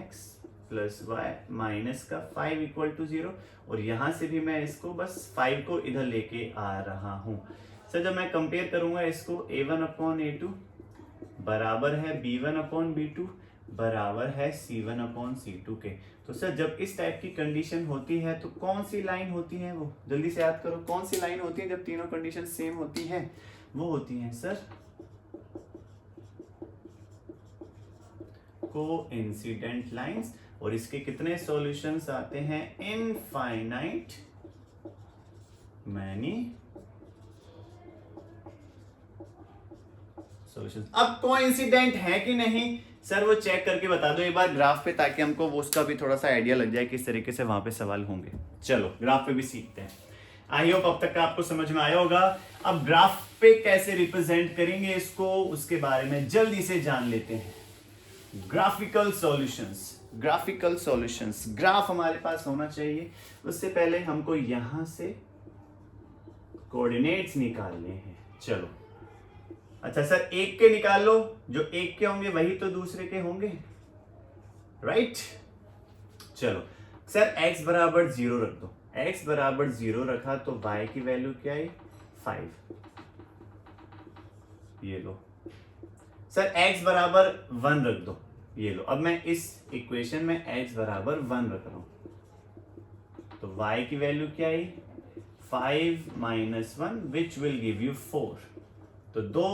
x प्लस वाई माइनस का 5 इक्वल टू 0 और यहां से भी मैं इसको बस 5 को इधर लेके आ रहा हूं। सर जब मैं कंपेयर करूंगा इसको a1/a2 बराबर है b1/b2 बराबर है c1/c2 के। तो सर जब इस टाइप की कंडीशन होती है तो कौन सी लाइन होती है? वो जल्दी से याद करो, कौन सी लाइन होती है जब तीनों कंडीशन सेम होती है? वो होती है सर कोइंसिडेंट लाइंस। और इसके कितने सॉल्यूशंस आते हैं? Infinite many solutions. अब कोइंसिडेंट है कि नहीं सर वो चेक करके बता दो एक बार ग्राफ पे, ताकि हमको वो उसका भी थोड़ा सा आइडिया लग जाए किस तरीके से वहां पे सवाल होंगे। चलो ग्राफ पे भी सीखते हैं। आई होप अब तक आपको समझ में आया होगा। अब ग्राफ पे कैसे रिप्रेजेंट करेंगे इसको, उसके बारे में जल्दी से जान लेते हैं। Graphical solutions, graphical solutions, graph हमारे पास होना चाहिए। उससे पहले हमको यहां से कोऑर्डिनेट्स निकालने हैं। चलो अच्छा सर एक के निकाल लो, जो एक के होंगे वही तो दूसरे के होंगे, राइट। चलो सर x बराबर 0 रख दो। x बराबर 0 रखा तो y की वैल्यू क्या आई? 5। ये लो सर x बराबर 1 रख दो। ये लो, अब मैं इस इक्वेशन में x बराबर 1 रख रहा हूं तो y की वैल्यू क्या आई? 5 minus 1 which will give you 4। तो दो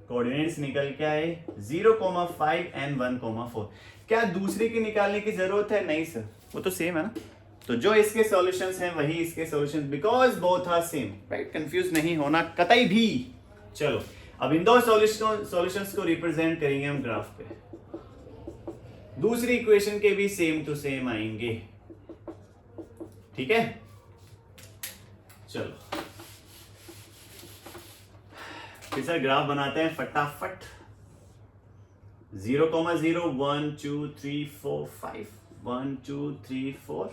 कोऑर्डिनेट्स निकल के आए 0,5 एंड 1,4। क्या दूसरे की निकालने की जरूरत है? नहीं सर, वो तो सेम है ना। तो जो इसके सॉल्यूशंस हैं वही इसके solutions, because both are same, right. Confuse नहीं होना कतई भी। चलो अब इन दो सॉल्यूशंस को रिप्रेजेंट करेंगे हम ग्राफ पे। दूसरी इक्वेशन के भी सेम टू सेम आएंगे, ठीक है। चलो फिर सर ग्राफ बनाते हैं फटाफट। 0,0 1 2 3 4 5 1 2 3 4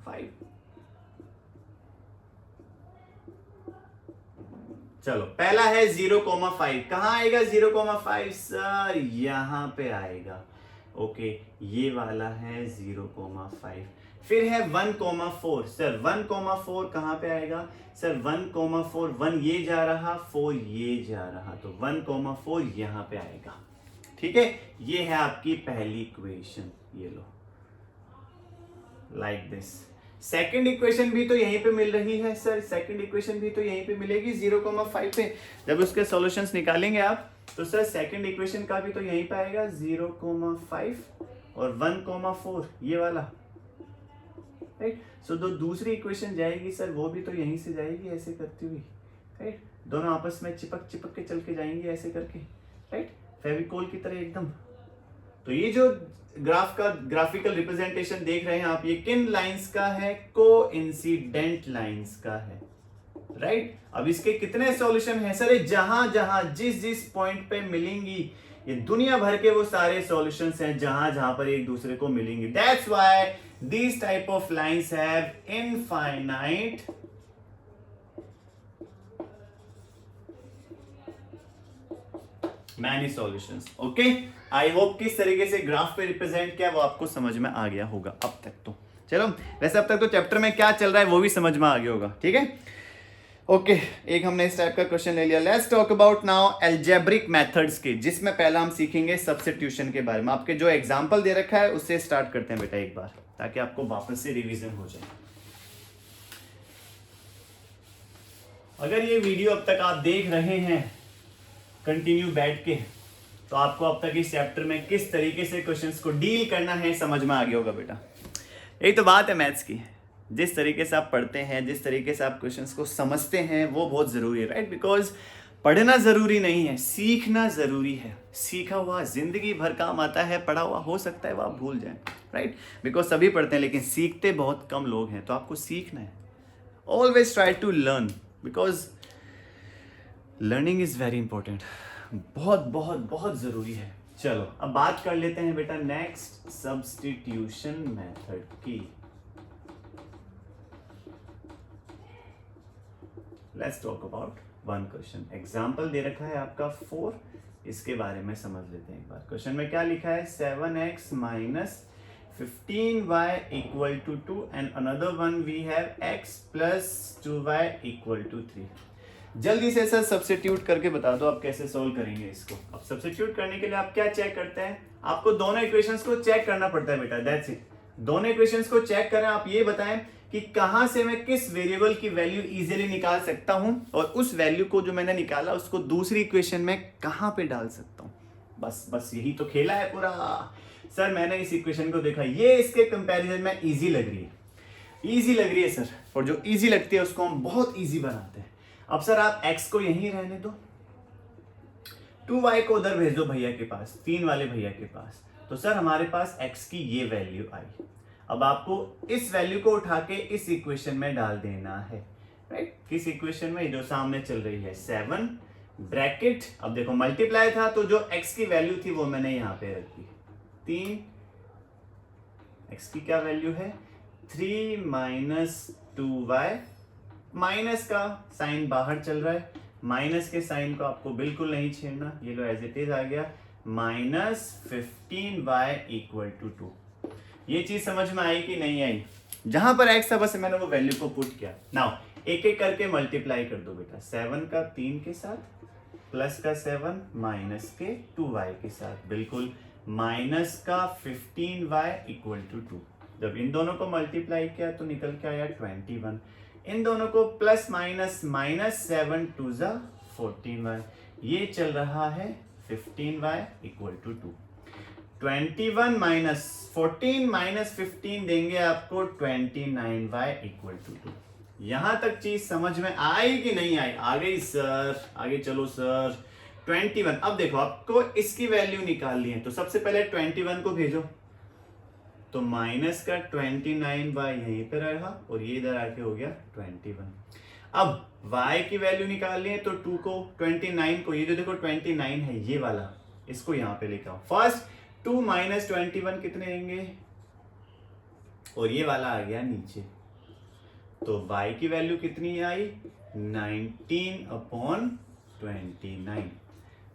5। चलो पहला है 0,5। कहां आएगा 0,5? सर यहां पे आएगा। ओके ये वाला है 0,5। फिर है 1,4। सर 1,4 कहां पे आएगा? सर 1,4 1 ये जा रहा 4 ये जा रहा, तो 1,4 यहां पे आएगा, ठीक है। ये है आपकी पहली इक्वेशन, ये लो लाइक दिस। सेकंड इक्वेशन भी तो यहीं पे मिल रही है सर, सेकंड इक्वेशन भी तो यहीं पे मिलेगी 0,5 पे। जब उसके सॉल्यूशंस निकालेंगे आप तो सर सेकंड इक्वेशन का भी तो यहीं पे आएगा 0,5 और 1,4 ये वाला, राइट। सो जो दूसरी इक्वेशन जाएगी सर वो भी तो यहीं से जाएगी ऐसे करती हुई, राइट। दोनों आपस में चिपक चिपक के चल के जाएंगे ऐसे करके, राइट। फेविकोल की तरह एकदम। तो ये जो ग्राफ का ग्राफिकल रिप्रेजेंटेशन देख रहे हैं आप, ये किन लाइंस का है? कोइंसिडेंट लाइंस का है, राइट। अब इसके कितने सॉल्यूशन हैं सर? जहां जहां जिस जिस पॉइंट पे मिलेंगी, ये दुनिया भर के वो सारे सॉल्यूशंस हैं जहां जहां पर एक दूसरे को मिलेंगी। That's why these type of lines have infinite many solutions। Okay, I hope किस तरीके से ग्राफ पे रिप्रेजेंट किया वो आपको समझ में आ गया होगा अब तक। तो चलो, वैसे अब तक तो चैप्टर में क्या चल रहा है वो भी समझ में आ गया होगा, ठीक है। ओके, एक हमने इस टाइप का क्वेश्चन ले लिया। Let's talk about now algebraic methods के, जिसमें पहला हम सीखेंगे सब्स्टिट्यूशन के बारे में। आपके जो एग्जांपल दे रखा है उससे स्टार्ट करते हैं बेटा एक बार, ताकि आपको वापस से रिवीजन हो जाए। अगर ये वीडियो अब तक आप देख रहे हैं कंटिन्यू बैठ के, तो आपको अब तक इस चैप्टर में किस तरीके से क्वेश्चंस को डील करना है समझ में आ गया होगा बेटा। यही तो बात है मैथ्स की, जिस तरीके से आप पढ़ते हैं, जिस तरीके से आप क्वेश्चंस को समझते हैं, वो बहुत जरूरी है, राइट। बिकॉज पढ़ना जरूरी नहीं है, सीखना जरूरी है। सीखा हुआ जिंदगी भर काम आता है, पढ़ा हुआ हो सकता है वो आप भूल जाएं, राइट। बिकॉज सभी पढ़ते हैं लेकिन सीखते बहुत कम लोग हैं। तो आपको सीखना है, always try to learn, because learning is very important, बहुत बहुत बहुत जरूरी है। चलो अब बात कर लेते हैं बेटा नेक्स्ट सब्स्टिट्यूशन मेथड की। Let's talk about one question. Example दे रखा है आपका 4, इसके बारे में समझ लेते हैं एक बार। क्वेश्चन में क्या लिखा है? 7x minus 15y equal to 2 and another one we have x plus 2y equal to 3। जल्दी से सर सब्स्टिट्यूट करके बता दो आप कैसे सोल्व करेंगे इसको। अब सब्स्टिट्यूट करने के लिए आप क्या चेक करते हैं? आपको दोनों इक्वेशंस को चेक करना पड़ता है बेटा, दैट्स इट। दोनों इक्वेशंस को चेक करें, आप ये बताएं कि कहां से मैं किस वेरिएबल की वैल्यू इजीली निकाल सकता हूं, और उस वैल्यू को जो मैंने निकाला उसको दूसरी इक्वेशन में कहां पे डाल सकता हूं। बस यही तो खेला है पूरा। सर मैंने इस इक्वेशन को देखा, ये इसके कंपैरिजन में इजी लग रही है, इजी लग रही है सर, और जो इजी लगती है उसको हम बहुत इजी बनाते हैं। अब सर आप x को यहीं रहने दो, 2y को उधर भेज दो भैया के पास, 3 वाले भैया के पास। तो सर हमारे पास x की ये वैल्यू आई। अब आपको इस वैल्यू को उठा के इस इक्वेशन में डाल देना है, राइट। किस इक्वेशन में? जो सामने चल रही है 7 ब्रैकेट, अब देखो मल्टीप्लाई था तो जो x की वैल्यू थी वो मैंने यहां पे रखी, 3। x की क्या वैल्यू है? 3 माइनस 2y, माइनस का साइन बाहर चल रहा है, माइनस के साइन को आपको बिल्कुल नहीं छेड़ना, ये लो एज इट इज आ गया, माइनस 15y इक्वल टू 2। ये चीज समझ में आई कि नहीं आई? जहां पर x था बस मैंने वो वैल्यू को पुट किया। नाउ एक एक करके मल्टीप्लाई कर दो बेटा, 7 का 3 के साथ, प्लस का 7 माइनस के 2y के साथ, बिल्कुल माइनस का 15y इक्वल टू 2। जब इन दोनों को मल्टीप्लाई किया तो निकल के आया 21। इन दोनों को प्लस माइनस, माइनस 7 2 जा 14y, ये चल रहा है 15y equal to 2। 21 minus 14 minus 15 देंगे आपको 29y इक्वल टू 2। यहां तक चीज समझ में आई कि नहीं आई? आ गई सर, आगे चलो सर। 21, अब देखो आपको इसकी वैल्यू निकालनी है, तो सबसे पहले 21 को भेजो, तो माइनस का 29y यहीं पे रहेगा और ये इधर आके हो गया 21। अब y की वैल्यू निकालनी है तो 2 को 29 को, ये जो देखो 29 है ये वाला, इसको यहां पे लेकर आओ। फर्स्ट 2 माइनस 21 कितने देंगे, और ये वाला आ गया नीचे, तो y की वैल्यू कितनी आई? 19/29,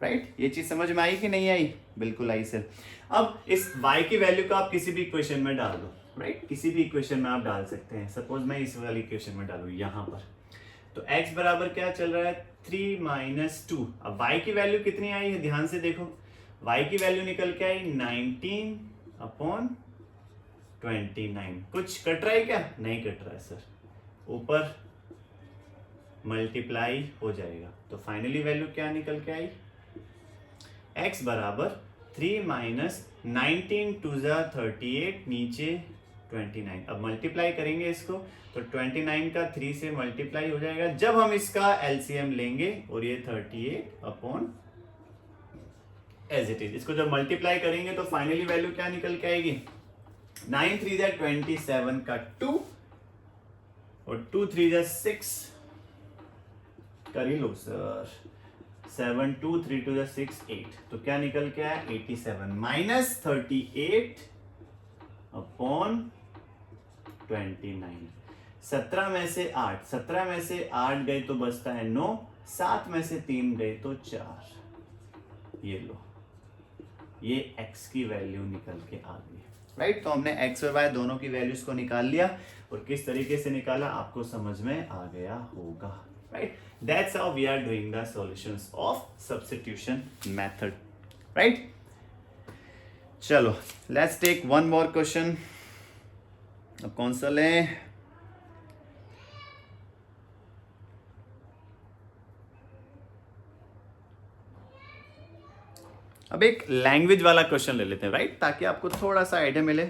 राइट। ये चीज समझ में आई कि नहीं आई? बिल्कुल आई सर। अब इस y की वैल्यू को आप किसी भी इक्वेशन में डाल दो, राइट। किसी भी इक्वेशन में आप डाल सकते हैं। सपोज मैं इस वाली इक्वेशन में डालू यहां पर, तो x बराबर क्या चल रहा है? 3 माइनस 2। अब y की वैल्यू कितनी आई है ध्यान से देखो, y की वैल्यू निकल के आई 19/29। कुछ कट रहा है क्या? नहीं कट रहा है सर, ऊपर मल्टीप्लाई हो जाएगा, तो फाइनली वैल्यू क्या निकल के आई? x बराबर 3 माइनस 19 2 जा 38, नीचे 29। अब मल्टीप्लाई करेंगे इसको, तो 29 का 3 से मल्टीप्लाई हो जाएगा जब हम इसका एलसीएम लेंगे, और ये 38 अपॉन एज इट इज। इसको जब मल्टीप्लाई करेंगे तो फाइनली वैल्यू क्या निकल के आएगी, 9 3 जा 27 का 2 और 2 3 जा 6 कर ही लो सर, 7 2 3 2 जा 6 8, तो क्या निकल के आया 87 माइनस 38 अपॉन 29। 17 में से 8, 17 में से 8 गए तो बचता है 9, 7 में से 3 गए तो 4। ये लो, ये x की वैल्यू निकल के आ गई, राइट। तो हमने x और y दोनों की वैल्यूज को निकाल लिया और किस तरीके से निकाला आपको समझ में आ गया होगा, right. That's how we are doing the solutions of substitution method, right. चलो let's take one more question. अब कौन सा लें, अब एक लैंग्वेज वाला क्वेश्चन ले लेते हैं, राइट, ताकि आपको थोड़ा सा आइडिया मिले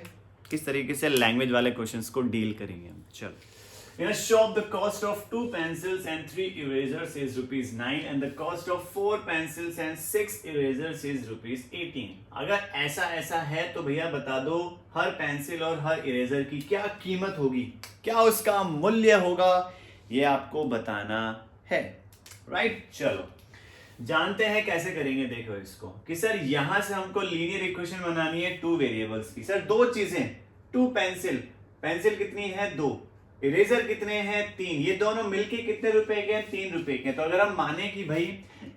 किस तरीके से लैंग्वेज वाले क्वेश्चंस को डील करेंगे हम। चलो, in a shop the cost of 2 pencils and 3 erasers is ₹9 and the cost of 4 pencils and 6 erasers is ₹18। अगर ऐसा है तो भैया बता दो हर पेंसिल और हर इरेजर की क्या कीमत होगी, क्या उसका मूल्य होगा, ये आपको बताना है, राइट। चलो जानते हैं कैसे करेंगे। देखो इसको कि सर यहां से हमको लीनियर इक्वेशन बनानी है 2 वेरिएबल्स की। सर दो चीजें, 2 पेंसिल कितनी है 2, इरेजर कितने हैं 3, ये दोनों मिलके कितने रुपए के हैं 3 रुपए के। तो अगर हम माने कि भाई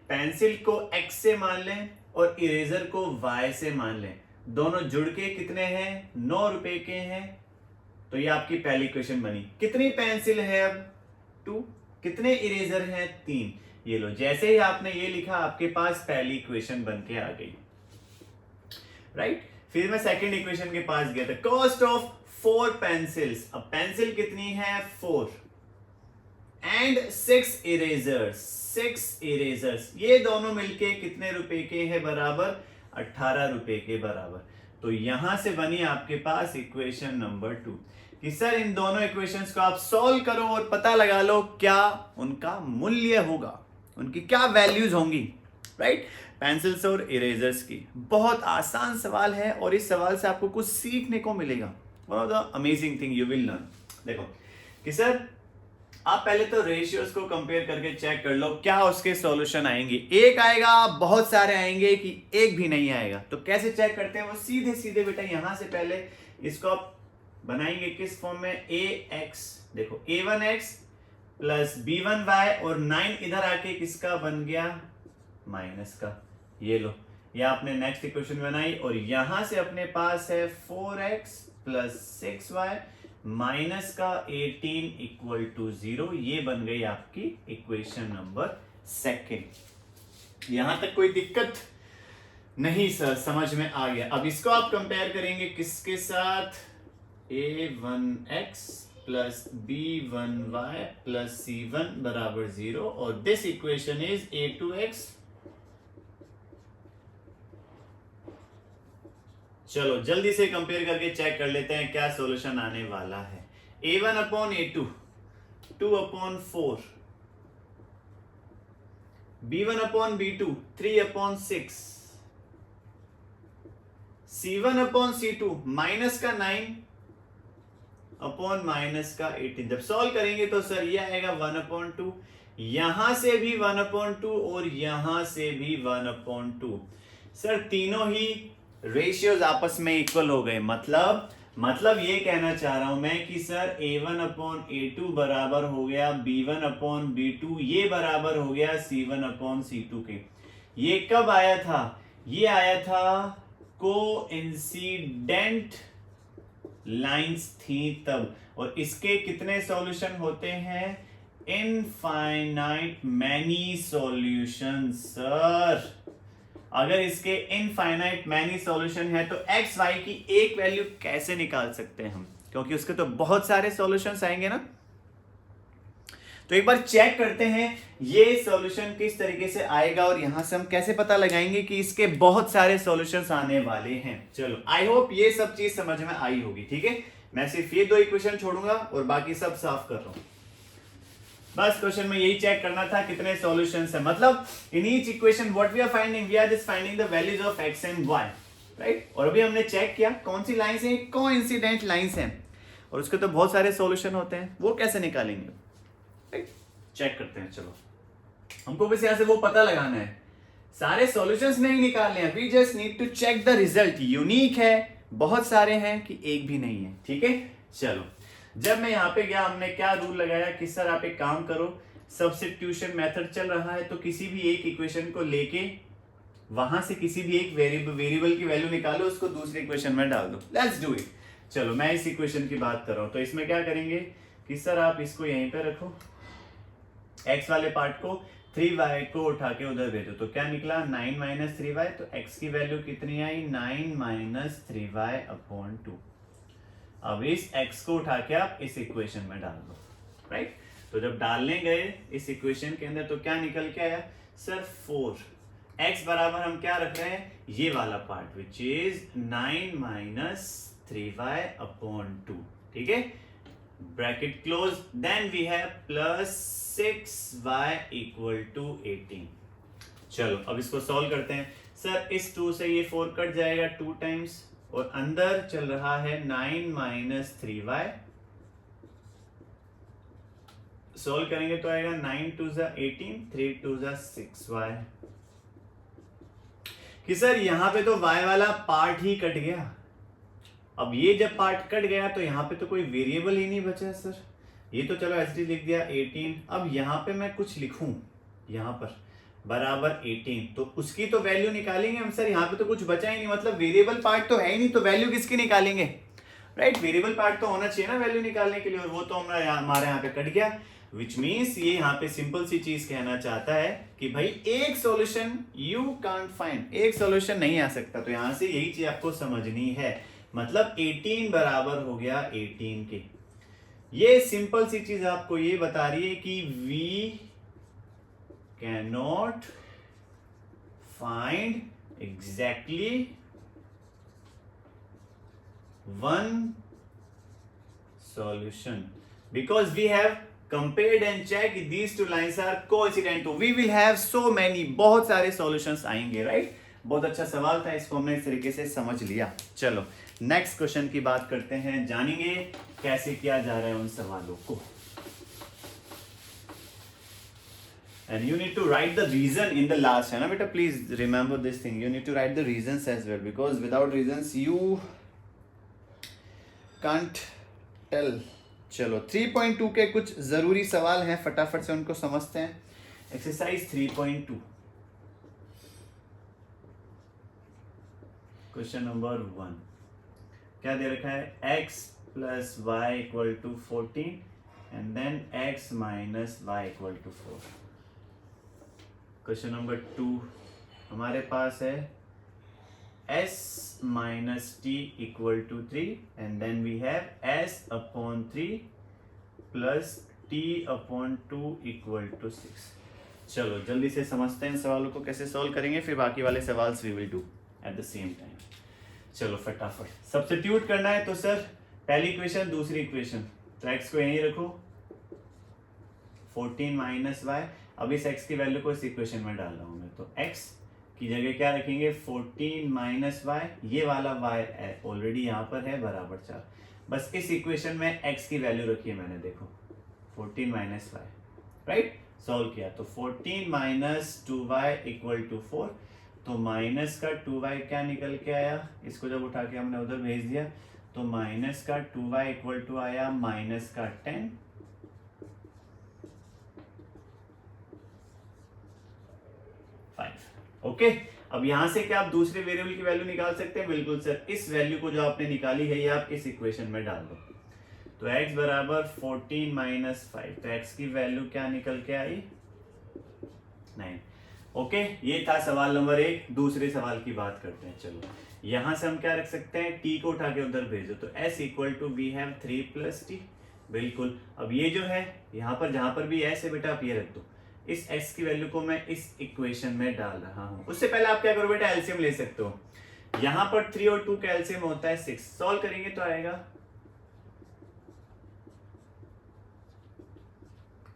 पेंसिल को x से मान लें और इरेजर को y से मान लें, दोनों जुड़ के कितने हैं 9 रुपए के हैं, तो ये आपकी पहली इक्वेशन बनी। कितनी पेंसिल है अब 2, कितने इरेजर हैं 3, ये लो। जैसे ही आपने ये लिखा आपके पास पहली इक्वेशन बन के आ गई, राइट। फिर मैं सेकंड इक्वेशन के पास गया था, कॉस्ट ऑफ 4 पेंसिल्स। अब पेंसिल कितनी है 4 एंड 6 इरेजर्स, ये दोनों मिलके कितने रुपए के हैं बराबर 18 रुपए के बराबर। तो यहां से बनी आपके पास इक्वेशन नंबर 2 कि सर इन दोनों इक्वेशंस को आप सॉल्व करो और पता लगा लो क्या उनका मूल्य होगा, उनकी क्या वैल्यूज होंगी, राइट। पेंसिल्स और इरेजर्स की बहुत आसान सवाल है और इस सवाल से आपको कुछ सीखने को मिलेगा। One of the amazing thing you will learn. देखो कि सर आप पहले तो रेशियोज को कंपेयर करके चेक कर लो क्या उसके सॉल्यूशन आएंगे, एक आएगा बहुत सारे आएंगे कि एक भी नहीं आएगा। तो कैसे चेक करते हैं वो सीधे बेटा यहां से पहले इसको आप बनाएंगे किस फॉर्म में, ax, देखो a1x प्लस b1y और 9 इधर आके किसका बन गया माइनस का, ये लो। ये आपने नेक्स्ट इक्वेशन बनाई और यहां से अपने पास है 4x प्लस 6y माइनस का 18 इक्वल टू 0, ये बन गई आपकी इक्वेशन नंबर 2। यहां तक कोई दिक्कत नहीं सर, समझ में आ गया। अब इसको आप कंपेयर करेंगे किसके साथ, a1x plus b1y plus c1 बराबर 0 और दिस इक्वेशन इज a2x। चलो जल्दी से कंपेयर करके चेक कर लेते हैं क्या सॉल्यूशन आने वाला है। a1 upon a2 2 upon 4, b1 upon b2 3 upon 6, c1 upon c2 minus का 9 अपॉन माइनस का 18। जब सॉल्व करेंगे तो सर ये आएगा 1 अपॉन 2, यहां से भी 1 अपॉन 2 और यहां से भी 1 अपॉन 2। सर तीनों ही रेशियोज आपस में इक्वल हो गए। मतलब ये कहना चाह रहा हूं मैं कि सर a1 अपॉन a2 बराबर हो गया b1 अपॉन b2, ये बराबर हो गया c1 अपॉन c2 के। ये कब आया था, ये आया था कोइंसिडेंट लाइंस थी तब। और इसके कितने सॉल्यूशन होते हैं, इनफाइनाइट मैनी सॉल्यूशन। सर अगर इसके इनफाइनाइट मैनी सॉल्यूशन है तो एक्स वाई की एक वैल्यू कैसे निकाल सकते हैं हम, क्योंकि उसके तो बहुत सारे सॉल्यूशंस आएंगे ना। तो एक बार चेक करते हैं ये सॉल्यूशन किस तरीके से आएगा और यहां से हम कैसे पता लगाएंगे कि इसके बहुत सारे सॉल्यूशंस आने वाले हैं। चलो आई होप ये सब चीज समझ में आई होगी, ठीक है। मैं सिर्फ ये 2 इक्वेशन छोड़ूंगा और बाकी सब साफ कर रहा हूं। बस क्वेश्चन में यही चेक करना था कितने सॉल्यूशंस है, मतलब in each equation what we are finding, we are just finding the values of x and y, right. और अभी हमने चेक किया कौन सी लाइंस हैं, कोइंसिडेंट लाइंस हैं, और उसके तो बहुत सारे सॉल्यूशन होते हैं, वो कैसे निकालेंगे, राइट। चेक करते हैं, चलो हमको बस यहां से वो पता लगाना है, सारे सॉल्यूशंस नहीं निकालने हैं, we just need to check the result, unique है, बहुत सारे हैं कि एक भी नहीं है, ठीक है। चलो जब मैं यहां पे गया, हमने क्या रूल लगाया कि सर आप एक काम करो, सब्स्टिट्यूशन मेथड चल रहा है, तो किसी भी एक इक्वेशन को लेके वहां से किसी भी एक वेरिएबल की वैल्यू निकालो, उसको दूसरे इक्वेशन में डाल दो, लेट्स डू इट। चलो मैं इस इक्वेशन की बात कर रहा हूं, तो इसमें क्या करेंगे कि सर आप इसको यहीं पे रखो, x वाले पार्ट को, 3y को उठा के उधर भेजो, तो क्या निकला 9 माइनस 3y, तो x की वैल्यू कितनी आई 9 माइनस 3y अपॉन 2। अब इस x को उठा के आप इस इक्वेशन में डाल दो, राइट। तो जब डालने गए इस इक्वेशन के अंदर तो क्या निकल के आया सर 4, x बराबर हम क्या रख रहे हैं, ये वाला part which is 9 minus 3y upon 2, ठीक है, bracket close, then we have plus 6y equal to 18। चलो अब इसको सॉल्व करते हैं, सर इस 2 से ये 4 कट जाएगा 2 टाइम्स, और अंदर चल रहा है 9 माइनस 3y, सॉल्व करेंगे तो आएगा 9 2 जा 18, 3 2 जा 6y, कि सर यहां पे तो y वाला पार्ट ही कट गया, अब ये जब पार्ट कट गया तो यहाँ पे तो कोई वेरिएबल ही नहीं बचा सर, ये तो चलो ऐसे लिख दिया 18, अब यहाँ पे मैं कुछ लिखूं यहाँ पर बराबर 18, तो उसकी तो वैल्यू निकालेंगे हम सर, यहाँ पे तो कुछ बचा ही नहीं, मतलब वेरिएबल पार्ट तो है ही नहीं, तो वैल्यू किसकी निकालेंगे, राइट। वेरिएबल पार्ट तो होना चाहिए ना वैल्यू निकालने के लिए, और वो तो हमारे यहाँ पे कट गया, विच मीन्स ये यहाँ पे सिंपल सी चीज कहना चाहता है कि भाई एक सॉल्यूशन यू कांट फाइंड, एक सॉल्यूशन नहीं आ सकता, तो यहां से यही चीज आपको समझनी है, मतलब 18 बराबर हो गया 18 के। ये सिंपल सी चीज आपको ये बता रही है कि we can not find exactly one solution because we have compared and checked these two lines are coincident, we will have so many, बहुत सारे solutions आएंगे, राइट। बहुत अच्छा सवाल था, इसको हमने इस तरीके से समझ लिया। चलो नेक्स्ट क्वेश्चन की बात करते हैं, जानेंगे कैसे किया जा रहा है उन सवालों को, and you need to write the reason in the last, है ना बेटा, please remember this thing, you need to write the reasons as well, because without reasons you can't tell। चलो 3.2 के कुछ जरूरी सवाल हैं, फटाफट से उनको समझते हैं। एक्सरसाइज 3.2, क्वेश्चन नंबर 1, क्या दे रखा है, x plus y equal to 14 and then x minus y equal to 4। Question number 2 हमारे पास है s minus t equal to 3 and then we have s upon 3 plus t upon 2 equal to 6। चलो जल्दी से समझते हैं सवालों को कैसे सॉल्व करेंगे, फिर बाकी वाले सवाल we will do at the same time। चलो फटाफट सब्स्टिट्यूट करना है, तो सर पहली इक्वेशन दूसरी इक्वेशन, तो x को यहीं रखो 14 माइनस वाई, अब इस x की वैल्यू को इस इक्वेशन में डाल रहा हूं मैं, तो x की जगह क्या रखेंगे 14 माइनस वाई, ये वाला y ऑलरेडी यहाँ पर है बराबर 4, बस इस इक्वेशन में x की वैल्यू रखी है मैंने, देखो 14 माइनस वाई, राइट, सॉल्व किया तो 14 माइनस 2y इक्वल टू 4, तो माइनस का 2y क्या निकल के आया, इसको जब उठा के हमने उधर भेज दिया तो माइनस का 2y इक्वल टू आया माइनस का 10, ओके। अब यहां से क्या आप दूसरे वेरिएबल की वैल्यू निकाल सकते हैं, बिल्कुल सर, इस वैल्यू को जो आपने निकाली है ये आप इस इक्वेशन में डाल दो, तो x बराबर 14 माइनस 5, तो x की वैल्यू क्या निकल के आई 9, ओके। ये था सवाल नंबर 1। दूसरे सवाल की बात करते हैं, चलो यहां से हम क्या रख सकते हैं, t को उठा के उधर भेजो, तो s equal to we have 3 plus t, बिल्कुल। अब ये जो है यहाँ पर जहां पर भी s है बेटा आप ये रख दो, इस x की वैल्यू को मैं इस इक्वेशन में डाल रहा हूं। उससे पहले आप क्या करो बेटा, एलसीएम ले सकते हो, यहां पर 3 और 2 का एलसीएम होता है 6, सॉल्व करेंगे तो आएगा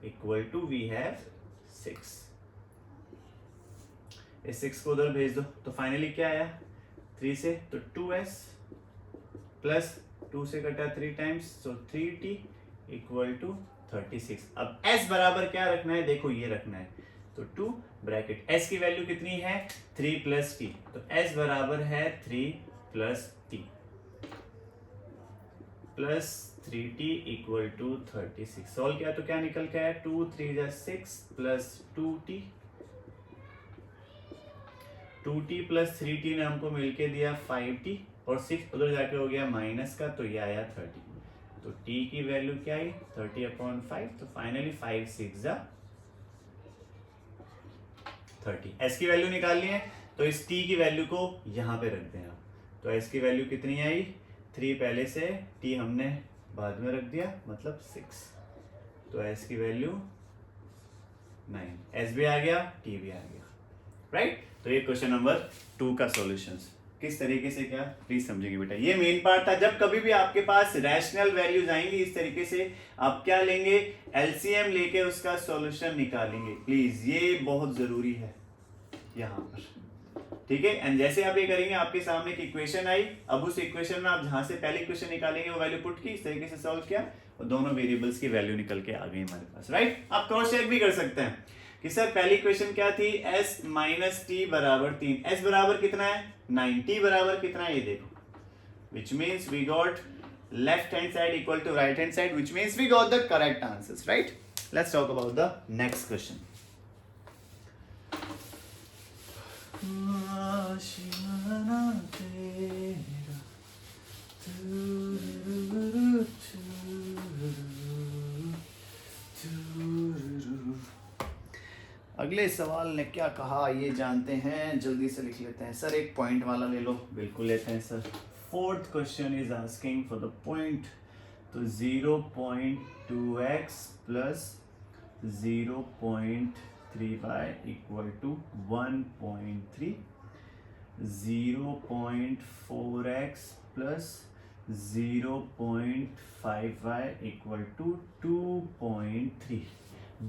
इक्वल टू वी हैव 6। इस 6 को उधर भेज दो तो फाइनली क्या आया 3 से, तो 2s प्लस 2 से कटा 3 टाइम्स, तो 3t इक्वल टू 36। अब s बराबर क्या रखना है, देखो ये रखना है, तो 2 ब्रैकेट s की वैल्यू कितनी है 3 प्लस t, तो s बराबर है 3 plus t plus 3t equal to 36। Solve किया तो क्या निकल के आया 2 3 6 plus 2t, 2t plus 3t ने हमको मिलके दिया 5t, और 6 उधर जाके हो गया माइनस का, तो ये आया 30। तो t की वैल्यू क्या आई 30/5, तो फाइनली 5 6 जा 30। s की वैल्यू निकालनी है तो इस t की वैल्यू को यहां पे रखते हैं। तो s की वैल्यू कितनी आई 3 पहले से, t हमने बाद में रख दिया, मतलब 6। तो s की वैल्यू 9, s भी आ गया t भी आ गया, राइट। तो ये क्वेश्चन नंबर 2 का सॉल्यूशंस किस तरीके से क्या प्लीज समझेंगे बेटा। ये मेन पार्ट था। जब कभी भी आपके पास रैशनल वैल्यूज आएंगी इस तरीके से, आप क्या लेंगे एलसीएम लेके उसका सॉल्यूशन निकालेंगे, प्लीज ये बहुत जरूरी है यहां पर, ठीक है। एंड जैसे आप ये करेंगे आपके सामने एक इक्वेशन आई, अब उस इक्वेशन में आप जहां से पहले इक्वेशन निकालेंगे वो वैल्यू पुट की, इस तरीके से सॉल्व किया और दोनों वेरिएबल्स की वैल्यू निकल के आ गई हमारे पास, राइट। आप क्रॉस चेक भी कर सकते हैं कि सर पहली इक्वेशन क्या थी s माइनस टी बराबर 3, s बराबर कितना है 9, t बराबर कितना है ये देखो, which means we got left hand side equal to right hand side, which means we got the correct answers, right. Let's talk about the next question. अगले सवाल ने क्या कहा ये जानते हैं, जल्दी से लिख लेते हैं। सर एक पॉइंट वाला ले लो, बिल्कुल लेते हैं sir. Fourth question is asking for the point, तो 0.2x plus 0.3y equal to 1.3, 0.4x plus 0.5y equal to 2.3।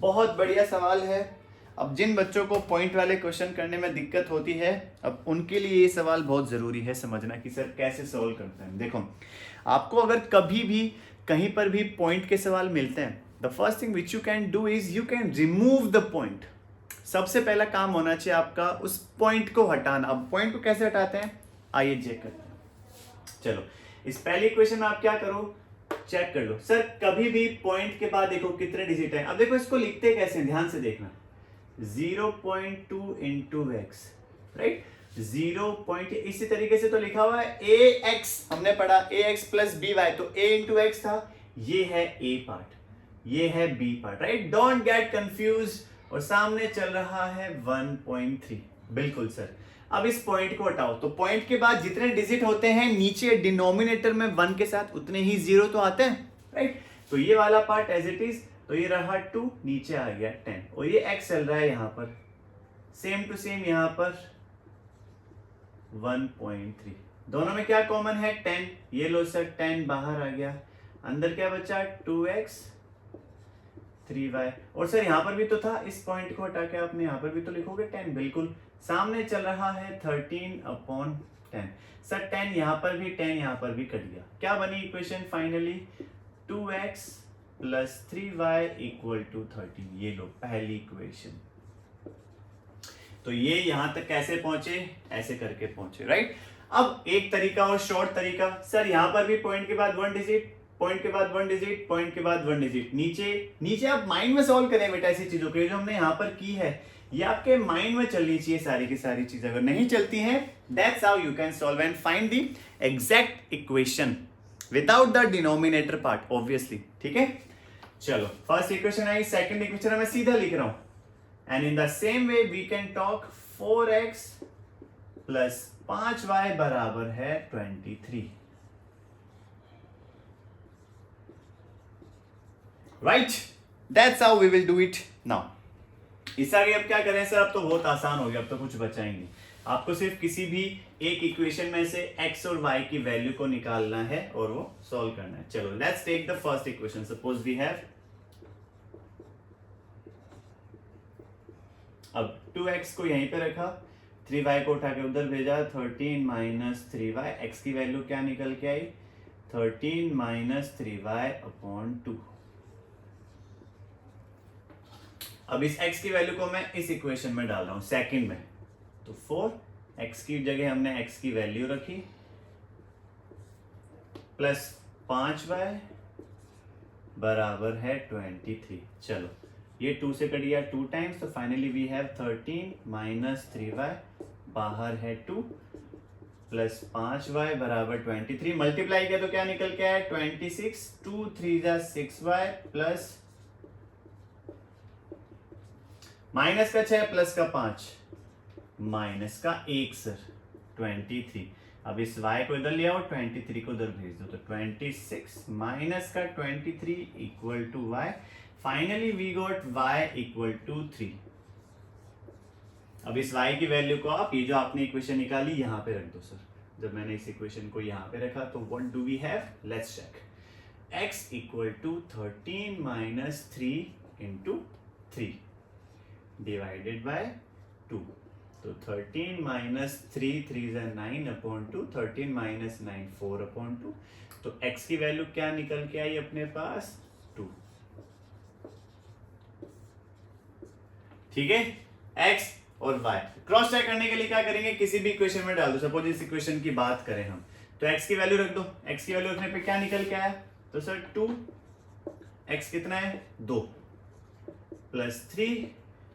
बहुत बढ़िया सवाल है। अब जिन बच्चों को पॉइंट वाले क्वेश्चन करने में दिक्कत होती है, अब उनके लिए ये सवाल बहुत जरूरी है समझना कि सर कैसे सॉल्व करते हैं। देखो आपको अगर कभी भी कहीं पर भी पॉइंट के सवाल मिलते हैं, the first thing which you can do is you can remove the point. सबसे पहला काम होना चाहिए आपका उस पॉइंट को हटाना। अब पॉइंट को कैसे हटाते हैं आइए चेक करते हैं। चलो इस पहले इक्वेशन में आप क्या करो चेक कर लो। सर कभी भी पॉइंट के बाद देखो कितने डिजिट है। अब देखो इसको लिखते कैसे, ध्यान से देखना, 0.2 इंटू एक्स, राइट। 0. इसी तरीके से तो लिखा हुआ है ax, हमने पढ़ा ax प्लस by, तो a इंटू एक्स था, ये है a पार्ट, ये है b part, right. Don't get confuse. और सामने चल रहा है 1.3, बिल्कुल सर। अब इस पॉइंट को हटाओ, तो पॉइंट के बाद जितने डिजिट होते हैं नीचे डिनोमिनेटर में 1 के साथ उतने ही 0 तो आते हैं, राइट। तो ये वाला पार्ट एज इट इज, तो ये रहा 2, नीचे आ गया 10, और ये x चल रहा है यहां पर, सेम टू सेम यहां पर 1.3। दोनों में क्या कॉमन है 10, ये लो सर 10 बाहर आ गया, अंदर क्या बचा 2x 3y, और सर यहां पर भी तो था, इस पॉइंट को हटा के आपने यहां पर भी तो लिखोगे 10, बिल्कुल। सामने चल रहा है 13/10, सर 10 यहां पर भी 10 यहां पर भी कट गया, क्या बनी equation finally 2x plus 3y equal to 13। ये लो पहली इक्वेशन। तो ये यहां तक कैसे पहुंचे, ऐसे करके पहुंचे, राइट। अब एक तरीका और शॉर्ट तरीका, सर यहां पर भी पॉइंट के बाद 1 डिजिट, पॉइंट के बाद 1 डिजिट, पॉइंट के बाद 1 डिजिट, नीचे आप माइंड में सॉल्व करें बेटा ऐसी चीजों को। जो हमने यहां पर की है ये आपके माइंड में चलनी चाहिए सारी की सारी चीजें। अगर नहीं चलती हैं that's how you can solve and find the exact equation without the denominator part, obviously, ठीक है। चलो फर्स्ट इक्वेशन आई, सेकंड इक्वेशन मैं सीधा लिख रहा हूं, and in the same way we can talk 4x plus 5y बराबर है 23, right. That's how we will do it now. इस आगे अब क्या करें सर, अब तो बहुत आसान हो गया, अब तो कुछ बचा ही नहीं। आपको सिर्फ किसी भी एक इक्वेशन में से x और y की वैल्यू को निकालना है और वो सॉल्व करना है। चलो let's take the first equation. Suppose we have अब 2x को यहीं पे रखा, 3y को उठा के उधर भेजा, 13 माइनस 3y, x की वैल्यू क्या निकल के आई, 13 माइनस 3y अपॉन 2। अब इस x की वैल्यू को मैं इस इक्वेशन में डाल रहा हूं सेकंड में, तो 4x की जगह हमने x की वैल्यू रखी प्लस 5y बराबर है 23। चलो ये 2 से कट गया 2 टाइम्स, तो finally we have 13 minus 3y, बाहर है 2 प्लस 5y बराबर 23। मल्टीप्लाई किया तो क्या निकल के आया 26, 2 3 जा 6y प्लस माइनस का 6 प्लस का 5 माइनस का 1 सर 23। अब इस y को इधर ले आओ, 23 को इधर भेज दो, तो 26 माइनस का 23 equal to y। Finally we got y equal to 3। अब इस y की वैल्यू को आप ये जो आपने इक्वेशन निकाली यहां पे रख दो सर। जब मैंने इस इक्वेशन को यहां पे रखा तो what do we have, let's check. x equal to 13 minus 3 into 3 divided by 2, तो 13 माइनस 3 3 9 अपॉन 2, 13 माइनस 9 4 अपॉन 2, तो x की वैल्यू क्या निकल के आई अपने पास 2। ठीक है, x और y क्रॉस चेक करने के लिए क्या करेंगे, किसी भी इक्वेशन में डाल दो। सपोज इस इक्वेशन की बात करें हम, तो x की वैल्यू रख दो, x की वैल्यू रखने पे क्या निकल के आया, तो सर 2 x कितना है 2 प्लस 3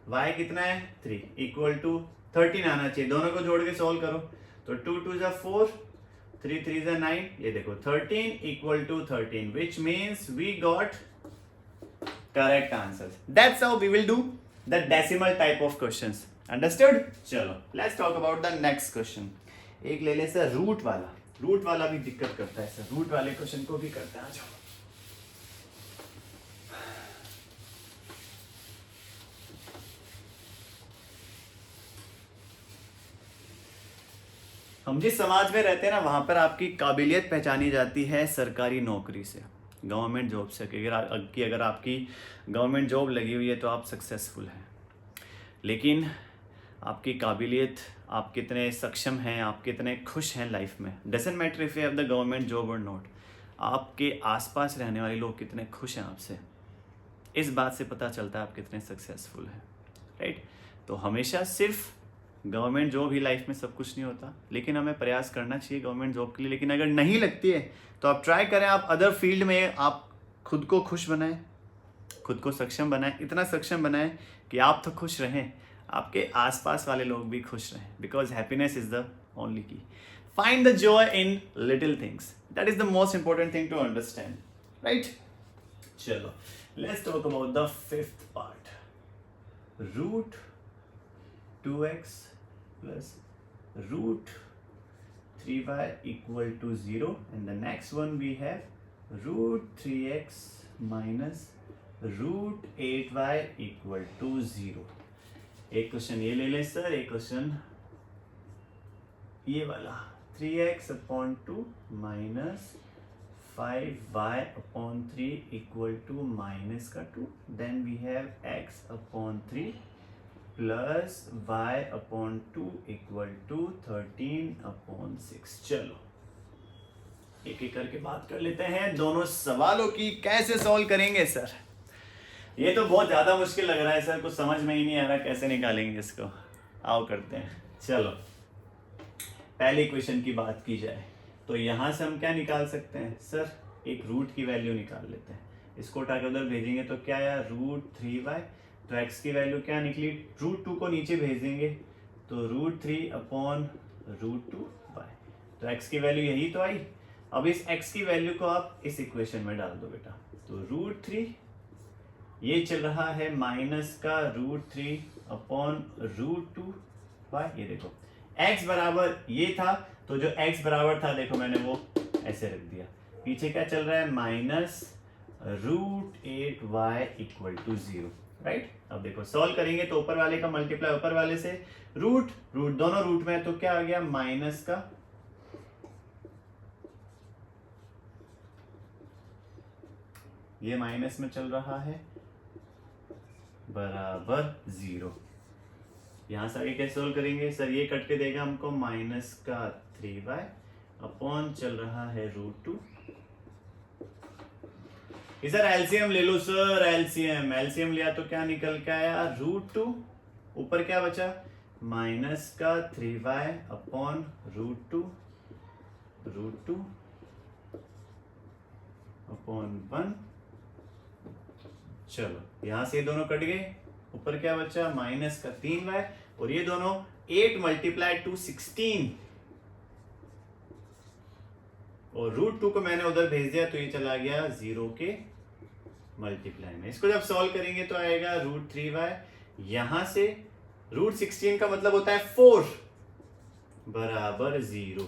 y कितना है 3 इक्वल टू 13 आना चाहिए। दोनों को जोड़ के सॉल्व करो, तो 2 2 जा 4, 3 3 जा 9, ये देखो 13 equal to 13, which means we got correct answer. That's how we will do the decimal type of questions. Understood. चलो let's talk about the next question. एक ले ले सर रूट वाला, रूट वाला भी दिक्कत करता है सर, रूट वाले क्वेश्चन को भी करते हैं। आ जाओ। हम जिस समाज में रहते हैं ना, वहां पर आपकी काबिलियत पहचानी जाती है सरकारी नौकरी से, गवर्नमेंट जॉब से। अगर आपकी गवर्नमेंट जॉब लगी हुई है तो आप सक्सेसफुल हैं, लेकिन आपकी काबिलियत, आप कितने सक्षम हैं, आप कितने खुश हैं लाइफ में, doesn't matter if you have the government job और नॉट। आपके आसपास रहने वाले लोग कितने खुश हैं आपसे, इस बात से पता चलता है आप कितने सक्सेसफुल हैं, राइट। तो हमेशा सिर्फ गवर्नमेंट जॉब ही लाइफ में सब कुछ नहीं होता, लेकिन हमें प्रयास करना चाहिए गवर्नमेंट जॉब के लिए। लेकिन अगर नहीं लगती है तो आप ट्राई करें, आप अदर फील्ड में आप खुद को खुश बनाएं, खुद को सक्षम बनाएं, इतना सक्षम बनाएं कि आप तो खुश रहें, आपके आसपास वाले लोग भी खुश रहें, because happiness is the only key. Find the joy in little things, that is the most important thing to understand, right. चलो let's talk about the fifth part, root 2x plus root 3y equal to 0, and the next one we have root 3x minus root 8y equal to 0। एक question ये ले लें sir, एक question ये वाला 3x upon 2 minus 5y upon 3 equal to minus का 2, then we have x upon 3 plus y upon 2 equal to 13 upon 6। चलो एक एक करके बात कर लेते हैं दोनों सवालों की। कैसे सॉल्व करेंगे सर, ये तो बहुत ज्यादा मुश्किल लग रहा है सर, कुछ समझ में ही नहीं आ रहा कैसे निकालेंगे इसको। आओ करते हैं। चलो पहले इक्वेशन की बात की जाए तो यहां से हम क्या निकाल सकते हैं सर, एक रूट की वैल्यू निकाल लेते हैं। इसको उठा के उधर भेजेंगे तो क्या आया रूट 3y, तो x की वैल्यू क्या निकली, रूट 2 को नीचे भेज देंगे तो रूट 3 अपॉन रूट 2y, तो x की वैल्यू यही तो आई। अब इस x की वैल्यू को आप इस इक्वेशन में डाल दो बेटा, तो रूट 3 ये चल रहा है माइनस का रूट 3 अपॉन रूट 2y। ये देखो x बराबर ये था, तो जो x बराबर था देखो मैंने वो ऐसे रख दिया, पीछे क्या चल रहा है minus root 8y equal to 0, right. अब देखो सॉल्व करेंगे तो ऊपर वाले का मल्टीप्लाई ऊपर वाले से, रूट रूट दोनों रूट में है तो क्या आ गया माइनस का ये माइनस में चल रहा है बराबर 0। यहां से आगे कैसे सोल्व करेंगे सर, ये कट के देगा हमको माइनस का 3y अपॉन चल रहा है √2। सर एलसीएम ले लो सर, एलसीएम लिया तो क्या निकल के आया √2, ऊपर क्या बचा माइनस का 3y अपॉन √2 अपॉन 1। चलो यहां से ये दोनों कट गए, ऊपर क्या बचा माइनस का 3y, और ये दोनों 8 मल्टीप्लाई टू 16, और √2 को मैंने उधर भेज दिया तो ये चला गया 0 के मल्टीप्लाई में। इसको जब सॉल्व करेंगे तो आएगा √3y, यहां से √16 का मतलब होता है 4 बराबर 0।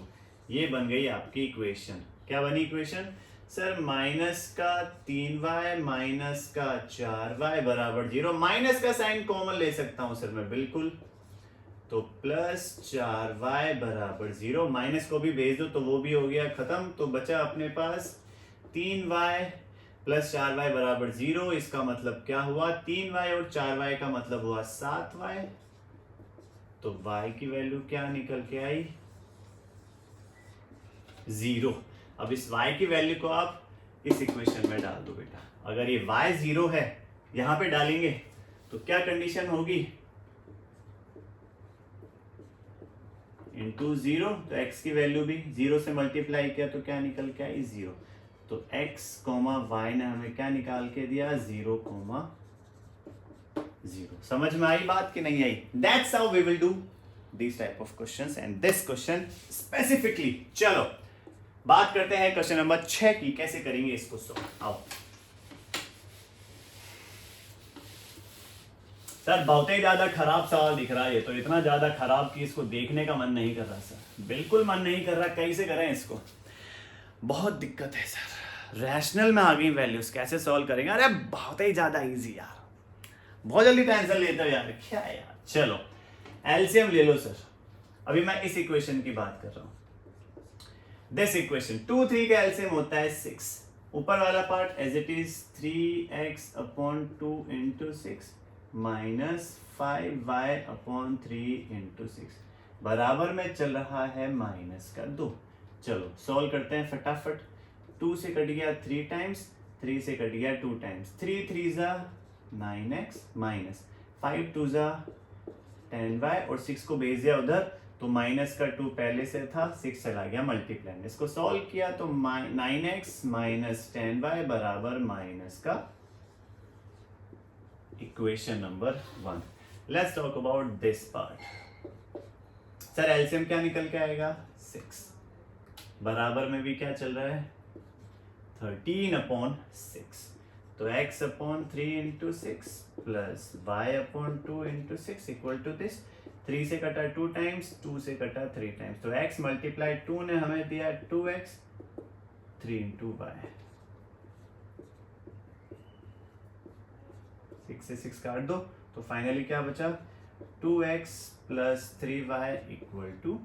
ये बन गई आपकी इक्वेशन। क्या बनी इक्वेशन सर, माइनस का 3y माइनस का 4y बराबर 0। माइनस का साइन कॉमन ले सकता हूं सर मैं, बिल्कुल, तो प्लस 4y बराबर 0, माइनस को भी भेज दो तो वो भी हो गया खत्म। तो बचा अपने पास 3y प्लस 4y बराबर 0। इसका मतलब क्या हुआ, 3y और 4y का मतलब हुआ 7y। तो y की वैल्यू क्या निकल के आई 0। अब इस y की वैल्यू को आप इस इक्वेशन में डाल दो बेटा। अगर ये y 0 है, यहां पे डालेंगे तो क्या कंडीशन होगी, इंटू 0, तो x की वैल्यू भी 0 से मल्टीप्लाई किया तो क्या निकल के आई 0। तो x, y ने हमें क्या निकाल के दिया 0, 0। समझ में आई बात कि नहीं आई? That's how we will do these type of questions and this question specifically। चलो बात करते हैं क्वेश्चन नंबर 6 की, कैसे करेंगे इसको सॉल्व। आओ सर, बहुत ही ज्यादा खराब सवाल दिख रहा है ये तो, इतना ज्यादा खराब कि इसको देखने का मन नहीं कर रहा सर, बिल्कुल मन नहीं कर रहा। कैसे करें इसको, बहुत दिक्कत है सर। रैशनल में आ गई वैल्यूज, कैसे सॉल्व करेंगे? अरे बहुत ही ज्यादा इजी यार, बहुत जल्दी टेंशन लेते हो यार, क्या है यार। चलो एलसीएम ले लो सर। अभी मैं इस इक्वेशन की बात कर रहा हूं, दिस इक्वेशन 2 3 का एलसीएम होता है 6। ऊपर वाला part as it is 3x upon 2 into 6 minus 5y upon 3 into 6 बराबर में चल रहा है माइनस का 2। चलो सॉल्व करते हैं फटाफट। 2 से कट गया 3 टाइम्स, 3 से कट गया 2 टाइम्स, 3 3 जा 9x माइनस 5 2 जा 10y, और 6 को भेज दिया उधर तो माइनस का 2 पहले से था, 6 चला गया मल्टीप्लाई में। इसको सॉल्व किया तो 9x माइनस 10y बराबर माइनस का equation number 1। Let's talk about this part. Sir LCM क्या निकल के आएगा 6, बराबर में भी क्या चल रहा है 13 अपॉन 6। तो x upon 3 into 6 plus y upon 2 into 6 equal to this. 3 से कटा 2 टाइम्स, 2 से कटा 3 टाइम्स, तो x मल्टीप्लाई 2 ने हमें दिया 2x, 3 इंटू y। 6 से 6 काट दो तो फाइनली क्या बचा 2x plus 3y equal to,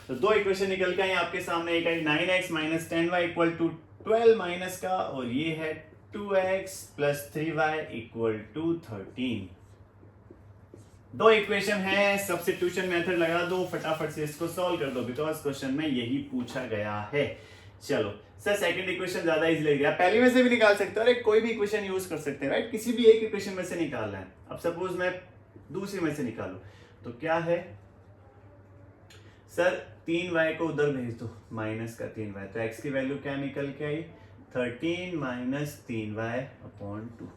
तो दो इक्वेशन निकल के आई आपके सामने। एक है 9x minus 10y equal to 12 minus का, और ये है 2x plus 3y equal to 13। दो इक्वेशन है, सब्स्टिट्यूशन मेथड लगा दो, फटाफट से इसको सॉल्व कर दो बिकॉज क्वेश्चन में यही पूछा गया है। चलो सर सेकंड इक्वेशन ज्यादा इजी लग गया, पहले में से भी निकाल सकते हो, अरे कोई भी इक्वेशन यूज कर सकते हैं राइट, किसी भी एक इक्वेशन में से निकालना है। अब सपोज मैं दूसरी में से निकालू तो क्या है सर, 3y को उधर भेज दो माइनस का 3y, तो x की वैल्यू क्या निकल के आई 13 माइनस 3y अपॉन 2।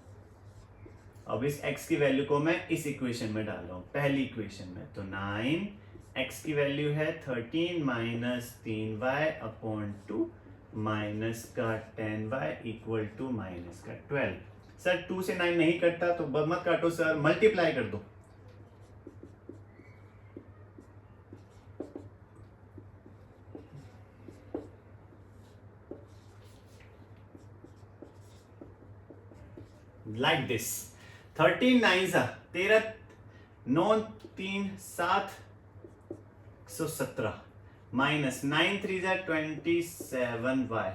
अब इस x की वैल्यू को मैं इस इक्वेशन में डाल रहा हूं, पहली इक्वेशन में, तो 9x की वैल्यू है 13 माइनस 3y अपॉन 2 माइनस का 10y इक्वल टू माइनस का 12। सर 2 से 9 नहीं कटता तो मत काटो सर, मल्टीप्लाई कर दो। लाइक दिस 13 9 सा 13 9 3 7 117 माइनस 9 3 जा 27y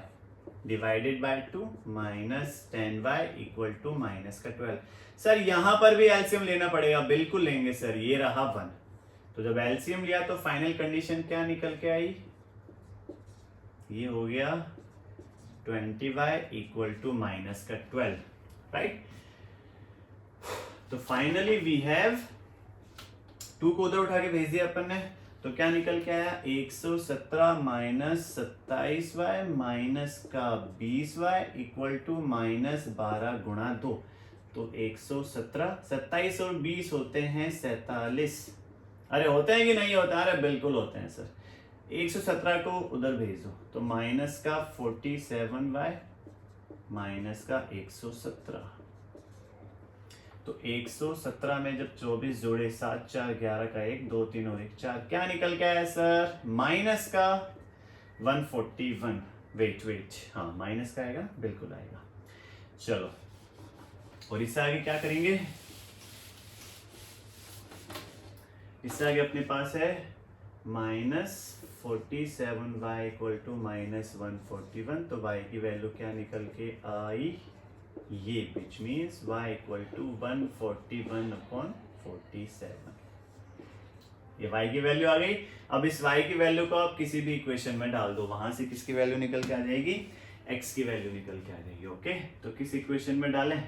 divided by 2 minus 10y equal to minus का 12। सर यहां पर भी एलसीएम लेना पड़ेगा, बिल्कुल लेंगे सर। ये रहा 1, तो जब एलसीएम लिया तो फाइनल कंडीशन क्या निकल के आई, ये हो गया 20y इक्वल टू माइनस का 12, राइट। तो फाइनली वी हैव 2 को उधर उठा के भेज दिया अपन ने, तो क्या निकल के आया 117 माइनस 27y माइनस का 20y इक्वल टू माइनस 12 गुणा 2। तो 117, 27 और 20 होते हैं 47। अरे होते हैं कि नहीं होता, अरे बिल्कुल होते हैं सर। 117 को उधर भेज दो तो माइनस का 47y माइनस का 117। तो 117 में जब 24 जोड़े 7 4 11 का 1 2 3 और 1 4, क्या निकल के आया सर, माइनस का 141। वेट हाँ माइनस का आएगा, बिल्कुल आएगा। चलो और इससे आगे क्या करेंगे, इससे आगे अपने पास है minus 47y equal to minus 141। तो y की वैल्यू क्या निकल के आई, ये which means y equal to 141 upon 47। ये y की वैल्यू आ गई। अब इस y की वैल्यू को आप किसी भी इक्वेशन में डाल दो, वहां से किसकी वैल्यू निकल के आ जाएगी, x की वैल्यू निकल के आ जाएगी। ओके, तो किस इक्वेशन में डालें,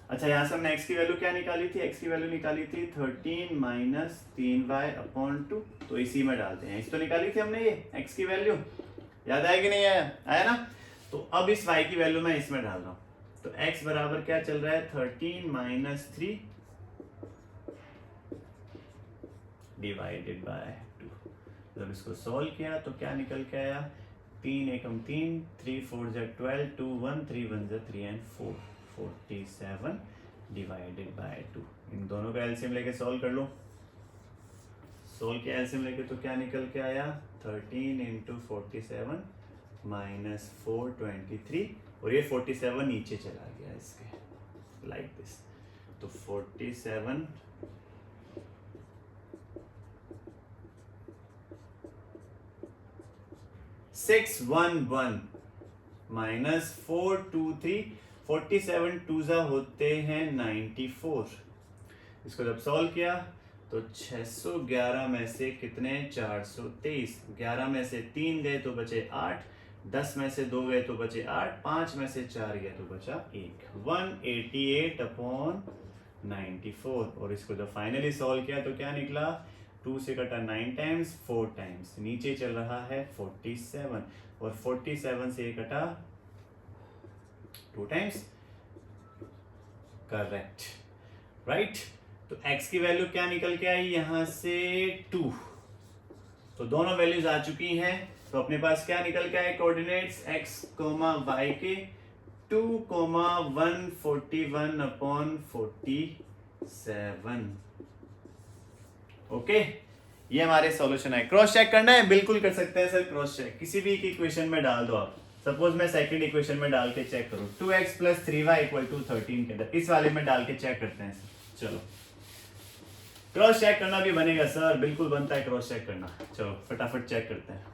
अच्छा यहाँ से हमने x की वैल्यू क्या निकाली थी, x की वैल्यू निकाली थी 13 माइनस 3y अपॉन 2, तो इसी में डालते हैं। इस तो निकाली थी हमने ये x की वैल्यू, याद आया कि नहीं आया, आया ना। तो अब इस y की वैल्यू मैं इसमें डाल रहा हूं, तो x बराबर क्या चल रहा है 13 माइनस 3 डिवाइडेड बाय 2। जब इसको सॉल्व किया तो क्या निकल के आया, 3 एकम 3, 3 4 जा 12, 2 1, 3 1 जा 3 एंड 4, 47 डिवाइडेड बाय 2। इन दोनों का एलसीएम लेके सॉल्व कर लो। सॉल्व किया एलसीएम लेके तो क्या निकल के आया 13 इंटू 47 माइनस 423, और ये 47 नीचे चला गया इसके, लाइक दिस। तो 47 611 माइनस 423, 47 टूजा होते हैं 94। इसको जब सॉल्व किया तो 611 में से कितने 423, 11 में से 3 गए तो बचे 8, 10 में से 2 गए तो बचे 8, 5 में से 4 गए तो बचा 1, 188 अपॉन 94। और इसको जब फाइनली सॉल्व किया तो क्या निकला, 2 से कटा 9 टाइम्स, 4 टाइम्स, नीचे चल रहा है 47, और 47 से कटा 2 टाइम्स, करेक्ट, राइट। तो x की वैल्यू क्या निकल के आई यहां से 2, तो दोनों वैल्यूज आ चुकी हैं। तो अपने पास क्या निकल के आए कोऑर्डिनेट्स x, y के 2, 141 अपॉन 47। ओके, ये हमारे सॉल्यूशन है। क्रॉस चेक करना है, बिल्कुल कर सकते हैं सर क्रॉस चेक, किसी भी इक्वेशन में डाल दो आप। सपोज मैं सेकंड इक्वेशन में डाल के चेक करूं, 2x plus 3y equal to 13 के अंदर, इस वाले में डाल के चेक करते हैं सर। चलो क्रॉस चेक करना भी बनेगा सर, बिल्कुल बनता है क्रॉस चेक करना। चलो फटाफट चेक करते हैं।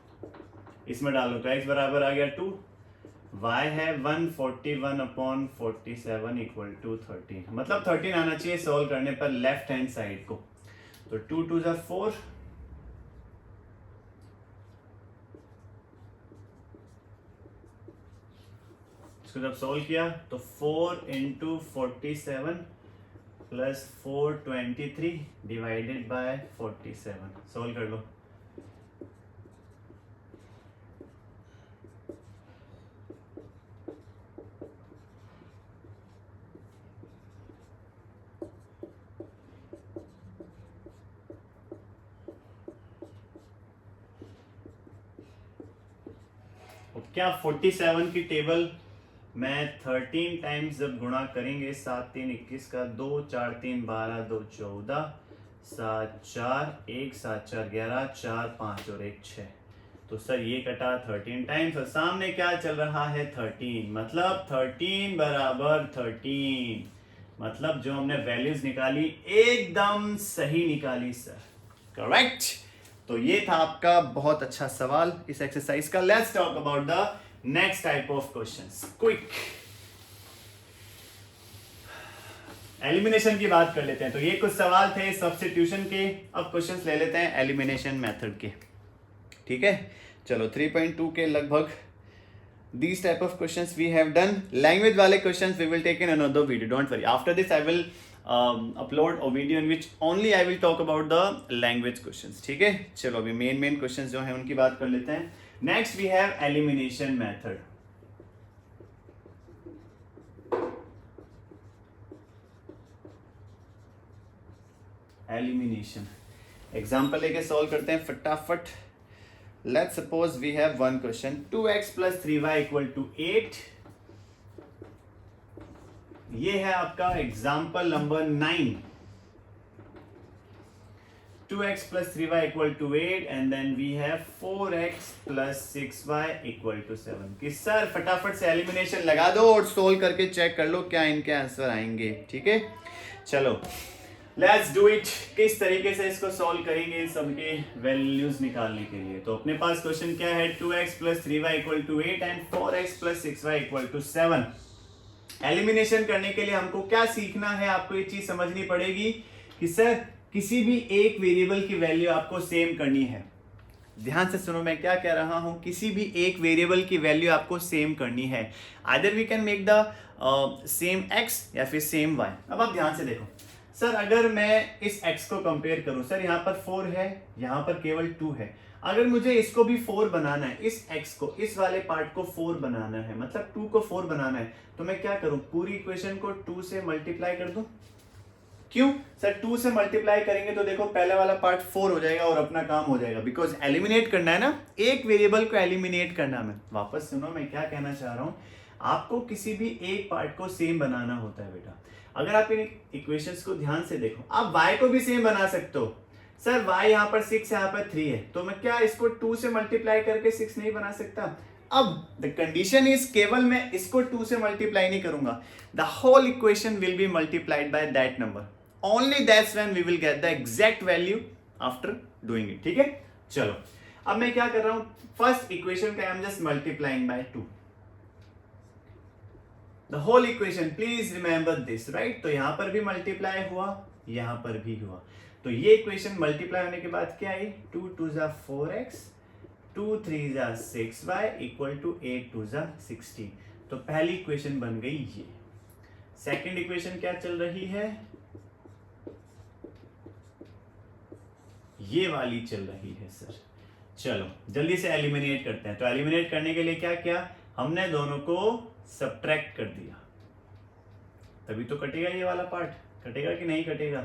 इसमें डालो तो x बराबर आ गया 2, y है 141 अपॉन 47 इक्वल टू 13, मतलब 13 आना चाहिए सॉल्व करने पर लेफ्ट हैंड साइड को। तो 2 2 जा 4, इसको जब सॉल्व किया तो 4 into 47 plus 423 divided by 47, solve कर लो। क्या 47 की टेबल में 13 टाइम्स जब गुणा करेंगे, 7 3 21 का, 2 4 3 12, 2 14, 7 4 1, 7 4 11, 4 5 और 1 6। तो सर ये कटा 13 टाइम्स, और सामने क्या चल रहा है 13, मतलब 13 बराबर 13, मतलब जो हमने वैल्यूज निकाली एकदम सही निकाली सर, करेक्ट। तो ये था आपका बहुत अच्छा सवाल इस एक्सरसाइज का। Let's talk about the next type of questions. Quick elimination की बात कर लेते हैं। तो ये कुछ सवाल थे सब्स्टिट्यूशन के, अब क्वेश्चंस ले लेते हैं एलिमिनेशन मेथड के। ठीक है, चलो 3.2 के लगभग these type of questions we have done. Language वाले questions we will take in another video, don't worry. After this I will upload a video in which only I will talk about the language questions. ठीक है, चलो अभी main questions जो हैं उनकी बात कर लेते हैं। Next we have elimination method. Elimination example लेके सॉल्व करते हैं फटाफट। Let's suppose we have one question, 2x plus 3y equal to 8. ये है आपका example number 9। 2x plus 3y equal to 8 and then we have 4x plus 6y equal to 7। कि sir फटाफट से एलिमिनेशन लगा दो और सोल्व करके चेक कर लो क्या इनके आंसर आएंगे। ठीक है, चलो लेट्स डू इट। किस तरीके से इसको सॉल्व करेंगे इन सबके वैल्यूज निकालने के लिए। तो अपने पास क्वेश्चन क्या है, 2x plus 3y equal to 8 and 4x plus 6y equal to 7। Elimination करने के लिए हमको क्या सीखना है, आपको ये चीज समझनी पड़ेगी कि सर किसी भी एक वेरिएबल की वैल्यू आपको सेम करनी है। ध्यान से सुनो मैं क्या कह रहा हूं, किसी भी एक वेरिएबल की वैल्यू आपको सेम करनी है। Either we can make the same x या फिर सेम y। अब आप ध्यान से देखो सर, अगर मैं इस x को कंपेयर करूं, सर यहाँ पर 4 है, यहाँ पर केवल 2 है। अगर मुझे इसको भी 4 बनाना है, इस x को, इस वाले पार्ट को 4 बनाना है, मतलब 2 को 4 बनाना है, तो मैं क्या करूं, पूरी इक्वेशन को 2 से मल्टीप्लाई कर दूं। क्यों सर, 2 से मल्टीप्लाई करेंगे तो देखो पहले वाला पार्ट 4 हो जाएगा और अपना काम हो जाएगा। बिकॉज एलिमिनेट करना है ना, एक वेरिएबल को एलिमिनेट करना है। वापस सुनो मैं क्या कहना चाह रहा हूं, आपको किसी भी एक पार्ट को सेम बनाना होता है बेटा। अगर आप इन इक्वेशंस को ध्यान से देखो, आप y को भी सेम बना सकते हो। सर y यहाँ पर 6 यहाँ पर 3 है, तो मैं क्या इसको 2 से मल्टीप्लाई करके 6 नहीं बना सकता। अब द कंडीशन इज, केवल मैं इसको 2 से मल्टीप्लाई नहीं करूंगा, the whole equation will be multiplied by that number, only that's when we will get the exact value after doing it. ठीक है, चलो अब मैं क्या कर रहा हूं, फर्स्ट इक्वेशन का आई am just multiplying by 2, the whole equation, please remember this, right? तो यहां पर भी मल्टीप्लाई हुआ, यहां पर भी हुआ, तो ये इक्वेशन मल्टीप्लाई होने के बाद क्या आई, 2 2 जा 4x, 2 3 जा 6y इक्वल टू 8 2 जा 16। तो पहली इक्वेशन बन गई ये। सेकंड इक्वेशन क्या चल रही है, ये वाली चल रही है सर। चलो जल्दी से एलिमिनेट करते हैं। तो एलिमिनेट करने के लिए क्या किया हमने, दोनों को सब्ट्रैक्ट कर दिया, तभी तो कटेगा ये वाला पार्ट। कटेगा कि नहीं कटेगा,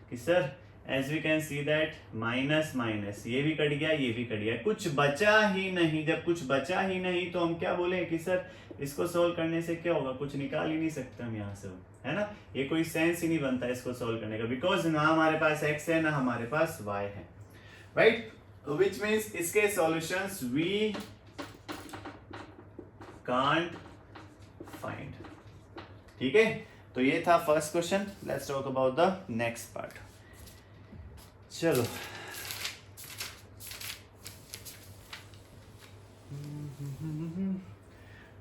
कि sir as we can see that minus minus, ये भी कट गया, ये भी कट गया, कुछ बचा ही नहीं। जब कुछ बचा ही नहीं तो हम क्या बोले कि सर इसको सोल्व करने से क्या होगा, कुछ निकाल ही नहीं सकते हम यहाँ से, है ना। ये कोई सेंस ही नहीं बनता इसको सोल्व करने का, बिकॉज ना हमारे पास x है ना हमारे पास y है, राइट। विच मीन्स इसके सॉल्यूशंस वी कांट फाइंड। ठीक है, तो ये था first question. Let's talk about the next part. चलो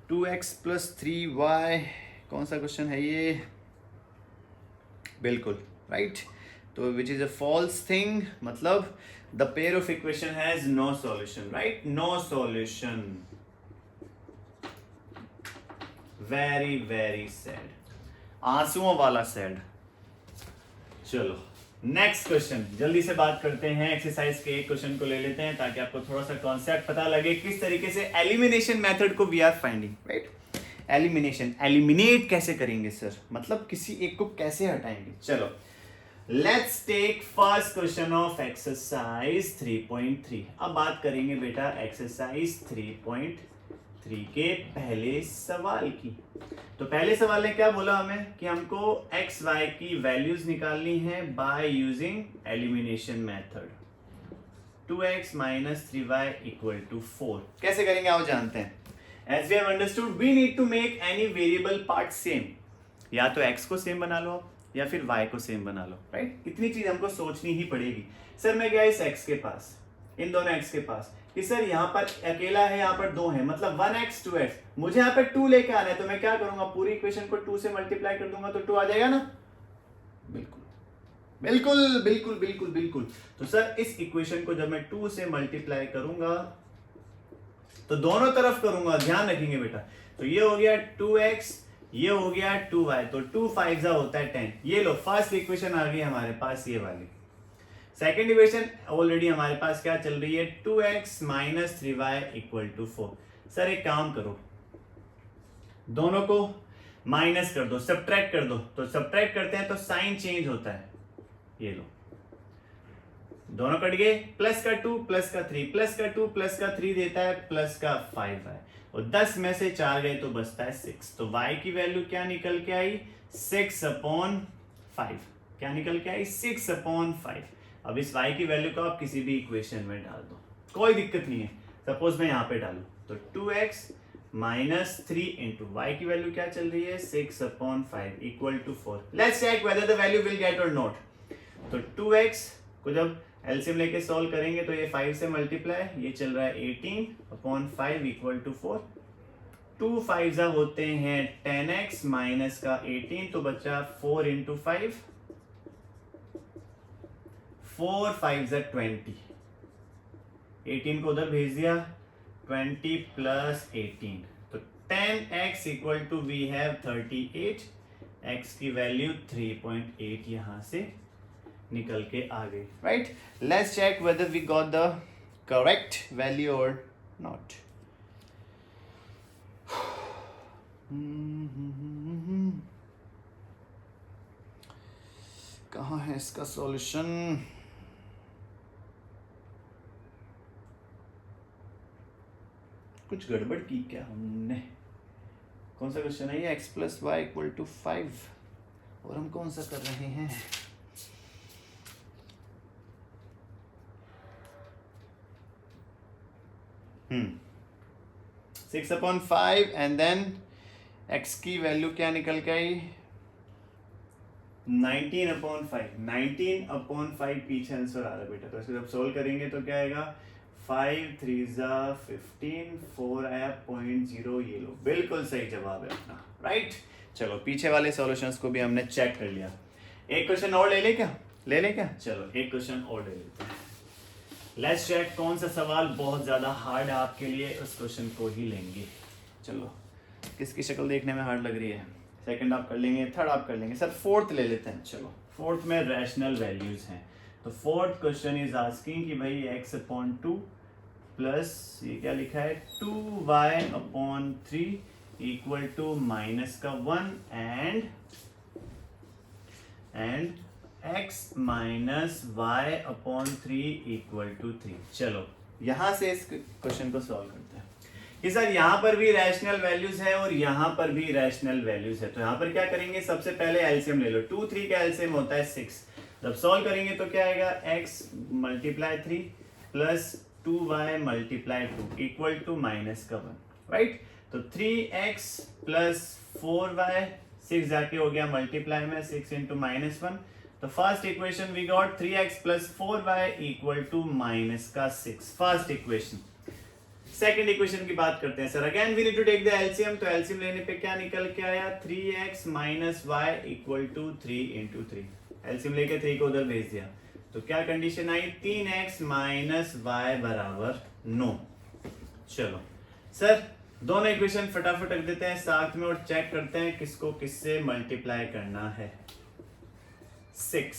टू एक्स प्लस 3y, कौन सा क्वेश्चन है ये, बिल्कुल राइट। तो which is a false thing, मतलब the pair of equation has no solution, right, no solution. Very very sad, आंसुओं वाला सैड। चलो नेक्स्ट क्वेश्चन, जल्दी से बात करते हैं। एक्सरसाइज के एक क्वेश्चन को ले लेते हैं ताकि आपको थोड़ा सा कॉन्सेप्ट पता लगे किस तरीके से एलिमिनेशन मेथड को we are finding, right. Elimination, eliminate कैसे करेंगे सर, मतलब किसी एक को कैसे हटाएंगे। चलो let's take first question of exercise 3.3। अब बात करेंगे बेटा एक्सरसाइज 3.3 के पहले सवाल की। तो पहले सवाल ने क्या बोला हमें कि हमको x y की वैल्यूज निकालनी है by using elimination method. 2x minus 3y equal to 4 कैसे करेंगे आओ जानते हैं। As we have understood, we need to make any variable part same। या तो x को सेम बना लो या फिर y को सेम बना लो, राइट। इतनी चीज हमको सोचनी ही पड़ेगी। सर मैं गया इस x के पास, इन दोनों x के पास कि सर यहाँ पर अकेला है, यहाँ पर 2 है, मतलब 1x 2x, मुझे यहाँ पे 2 लेके आना है, तो मैं क्या करूंगा, पूरी इक्वेशन को 2 से मल्टीप्लाई कर दूंगा तो 2 आ जाएगा ना। बिल्कुल बिल्कुल बिल्कुल बिल्कुल बिल्कुल। तो सर इस इक्वेशन को जब मैं 2 से मल्टीप्लाई करूंगा तो दोनों तरफ करूंगा, ध्यान रखेंगे बेटा। तो ये हो गया 2x, ये हो गया 2y, तो 2 5 होता है 10। ये लो फर्स्ट इक्वेशन आ गई हमारे पास ये वाली। सेकेंड इक्वेशन ऑलरेडी हमारे पास क्या चल रही है, 2x minus 3y equal to 4। Sir एक काम करो, दोनों को माइनस कर दो, सब्ट्रैक्ट कर दो। तो सब्ट्रैक्ट करते हैं तो साइन चेंज होता है, ये लो दोनों कट गए, प्लस का 2 प्लस का 3, प्लस का 2 प्लस का 3 देता है प्लस का 5 है, और 10 में से 4 गए तो बचता है 6। तो y की वैल्यू क्या निकल के आई, 6/5। क्या निकल के आई, 6/5। अब इस y की वैल्यू को आप किसी भी इक्वेशन में डाल दो, कोई दिक्कत नहीं है। सपोज मैं यहाँ पे डालू तो 2x माइनस 3 इंटू वाई की वैल्यू क्या चल रही है, 6/5 equal to 4। Let's check whether the value will get or not. तो 2x को जब एलसीएम लेके सॉल्व करेंगे तो ये 5 से मल्टीप्लाई, ये चल रहा है 18/5 इक्वल टू 4। 2 5 होते हैं 10x माइनस का 18, तो बचा 4 इंटू 5, 4 5 20। 18 को उधर भेज दिया, 20 प्लस 18, तो 10x equal to we have 38। x की वैल्यू 3.8 यहां से निकल के आ गई, right. Let's check whether we got the correct value or not. कहाँ है इसका सॉल्यूशन, कुछ गड़बड़ की क्या हमने। कौन सा क्वेश्चन है ये, x plus y equal to 5, और हम कौन सा कर रहे हैं, six upon 5 and then x की वैल्यू क्या निकल के आई, 19/5। 19/5 पीछे आंसर आ रहा है बेटा, तो इसको जब सोल्व करेंगे तो क्या आएगा, 5 3 15, 4 आया 0.0, ये लो बिल्कुल सही जवाब है अपना, राइट। चलो पीछे वाले सॉल्यूशंस को भी हमने चेक कर लिया। एक क्वेश्चन और ले ले क्या, ले ले क्या, चलो एक क्वेश्चन और ले लेते हैं। लेट्स चेक कौन सा सवाल बहुत ज्यादा हार्ड है आपके लिए, उस क्वेश्चन को ही लेंगे। चलो किसकी शक्ल देखने में हार्ड लग रही है, सेकंड आप कर लेंगे, थर्ड आप कर लेंगे, सर फोर्थ ले लेते हैं। चलो फोर्थ में रैशनल वैल्यूज हैं, तो फोर्थ क्वेश्चन इज आस्किंग कि भाई x/2 प्लस ये क्या लिखा है 2y/3 equal to -1 and x minus y/3 equal to 3। चलो यहां से इस क्वेश्चन को सॉल्व करते हैं कि सर यहाँ पर भी रैशनल वैल्यूज है और यहाँ पर भी रैशनल वैल्यूज है। तो यहाँ पर क्या करेंगे, सबसे पहले एलसीएम ले लो, 2 3 का एलसीएम होता है 6। जब सॉल्व करेंगे तो क्या आएगा, x multiply 3 plus 2y multiply 2 equal to -1, right. तो 3x प्लस 4y, 6 जाके हो गया मल्टीप्लाई में 6 इंटू -1। तो first equation we got 3x plus 4y equal to -6, first equation. Second equation की बात करते हैं sir, again we need to take the LCM. तो एलसीएम लेने पे क्या निकल के आया, 3x minus y equal to 3 into 3। LCM लेके 3 को उधर भेज दिया, तो क्या कंडीशन आई, 3x माइनस y बराबर 9। चलो सर दोनों इक्वेशन फटाफट रख देते हैं साथ में और चेक करते हैं किसको किससे मल्टीप्लाई करना है। 6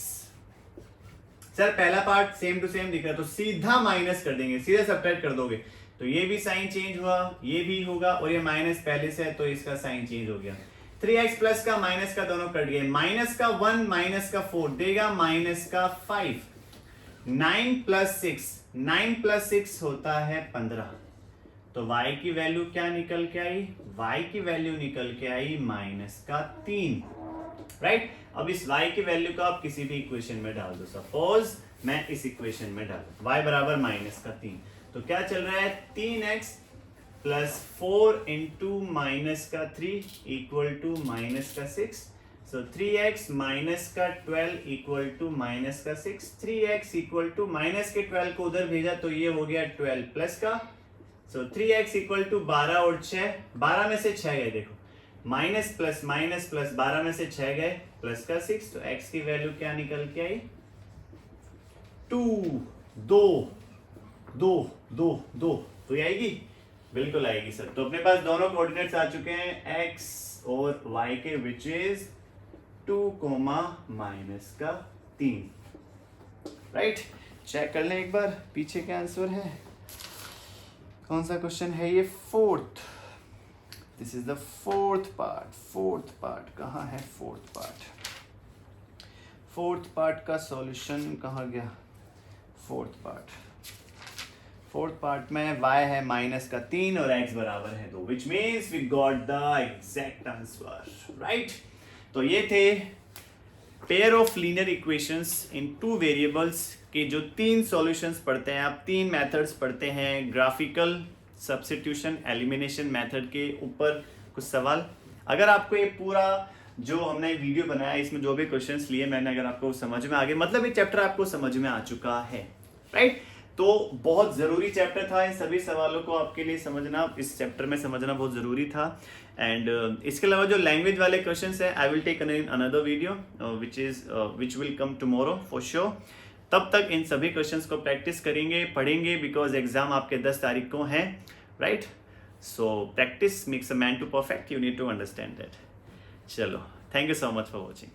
सर पहला पार्ट सेम टू सेम दिख रहा है, तो सीधा माइनस कर देंगे, सीधे सब्ट्रैक्ट कर दोगे, तो ये भी साइन चेंज हुआ, ये भी होगा, और ये माइनस पहले से है तो इसका साइन चेंज हो गया। 3x प्लस का माइनस का दोनों कट गए, माइनस का 1 माइनस का 4 देगा माइनस का 5। 9 प्लस 6, 9 प्लस 6 होता है 15। तो y की वैल्यू क्या निकल के आई, y की वैल्यू निकल के आई -3, राइट। अब इस y की वैल्यू को आप किसी भी इक्वेशन में डाल दो, सपोज मैं इस इक्वेशन में डालू y बराबर -3, तो क्या चल रहा है, 3x plus 4 into -3 equal to -6। So 3x minus का 12 इक्वल टू माइनस का 6, 3x इक्वल टू माइनस के 12 को उधर भेजा तो ये हो गया 12 प्लस का, सो 3x इक्वल टू 12 और 6, 12 में से 6 गए, देखो माइनस प्लस 12 में से 6 गए प्लस का 6, तो x की वैल्यू क्या निकल के आई 2, 2 2 2 2, तो ये आएगी, बिल्कुल आएगी सर। तो अपने पास दोनों कोऑर्डिनेट्स आ चुके हैं x और y के, विच इज 2, माइनस का 3, राइट। चेक कर लें एक बार पीछे क्या आंसर है, कौन सा क्वेश्चन है ये, fourth, this is the fourth part कहाँ है, फोर्थ पार्ट का सॉल्यूशन कहाँ गया, फोर्थ पार्ट में y है माइनस का 3 और x बराबर है 2, which means we got the exact answer, right. तो ये थे pair of linear equations in 2 variables के जो 3 सॉल्यूशंस पढ़ते हैं आप, 3 मेथड्स पढ़ते हैं, ग्राफिकल, सब्स्टिट्यूशन, एलिमिनेशन मेथड के ऊपर कुछ सवाल। अगर आपको ये पूरा जो हमने वीडियो बनाया इसमें जो भी क्वेश्चंस लिए मैंने, अगर आपको समझ में आ गए, मतलब ये चैप्टर आपको समझ में आ चुका है, राइट। तो बहुत ज़रूरी चैप्टर था, इन सभी सवालों को आपके लिए समझना, इस चैप्टर में समझना बहुत ज़रूरी था। एंड इसके अलावा जो लैंग्वेज वाले क्वेश्चंस हैं, I will take another video which will come tomorrow for sure. तब तक इन सभी क्वेश्चंस को प्रैक्टिस करेंगे, पढ़ेंगे, बिकॉज एग्जाम आपके 10 तारीख को हैं, right. So practice makes a man to perfect, you need to understand that. चलो, thank you so much for watching.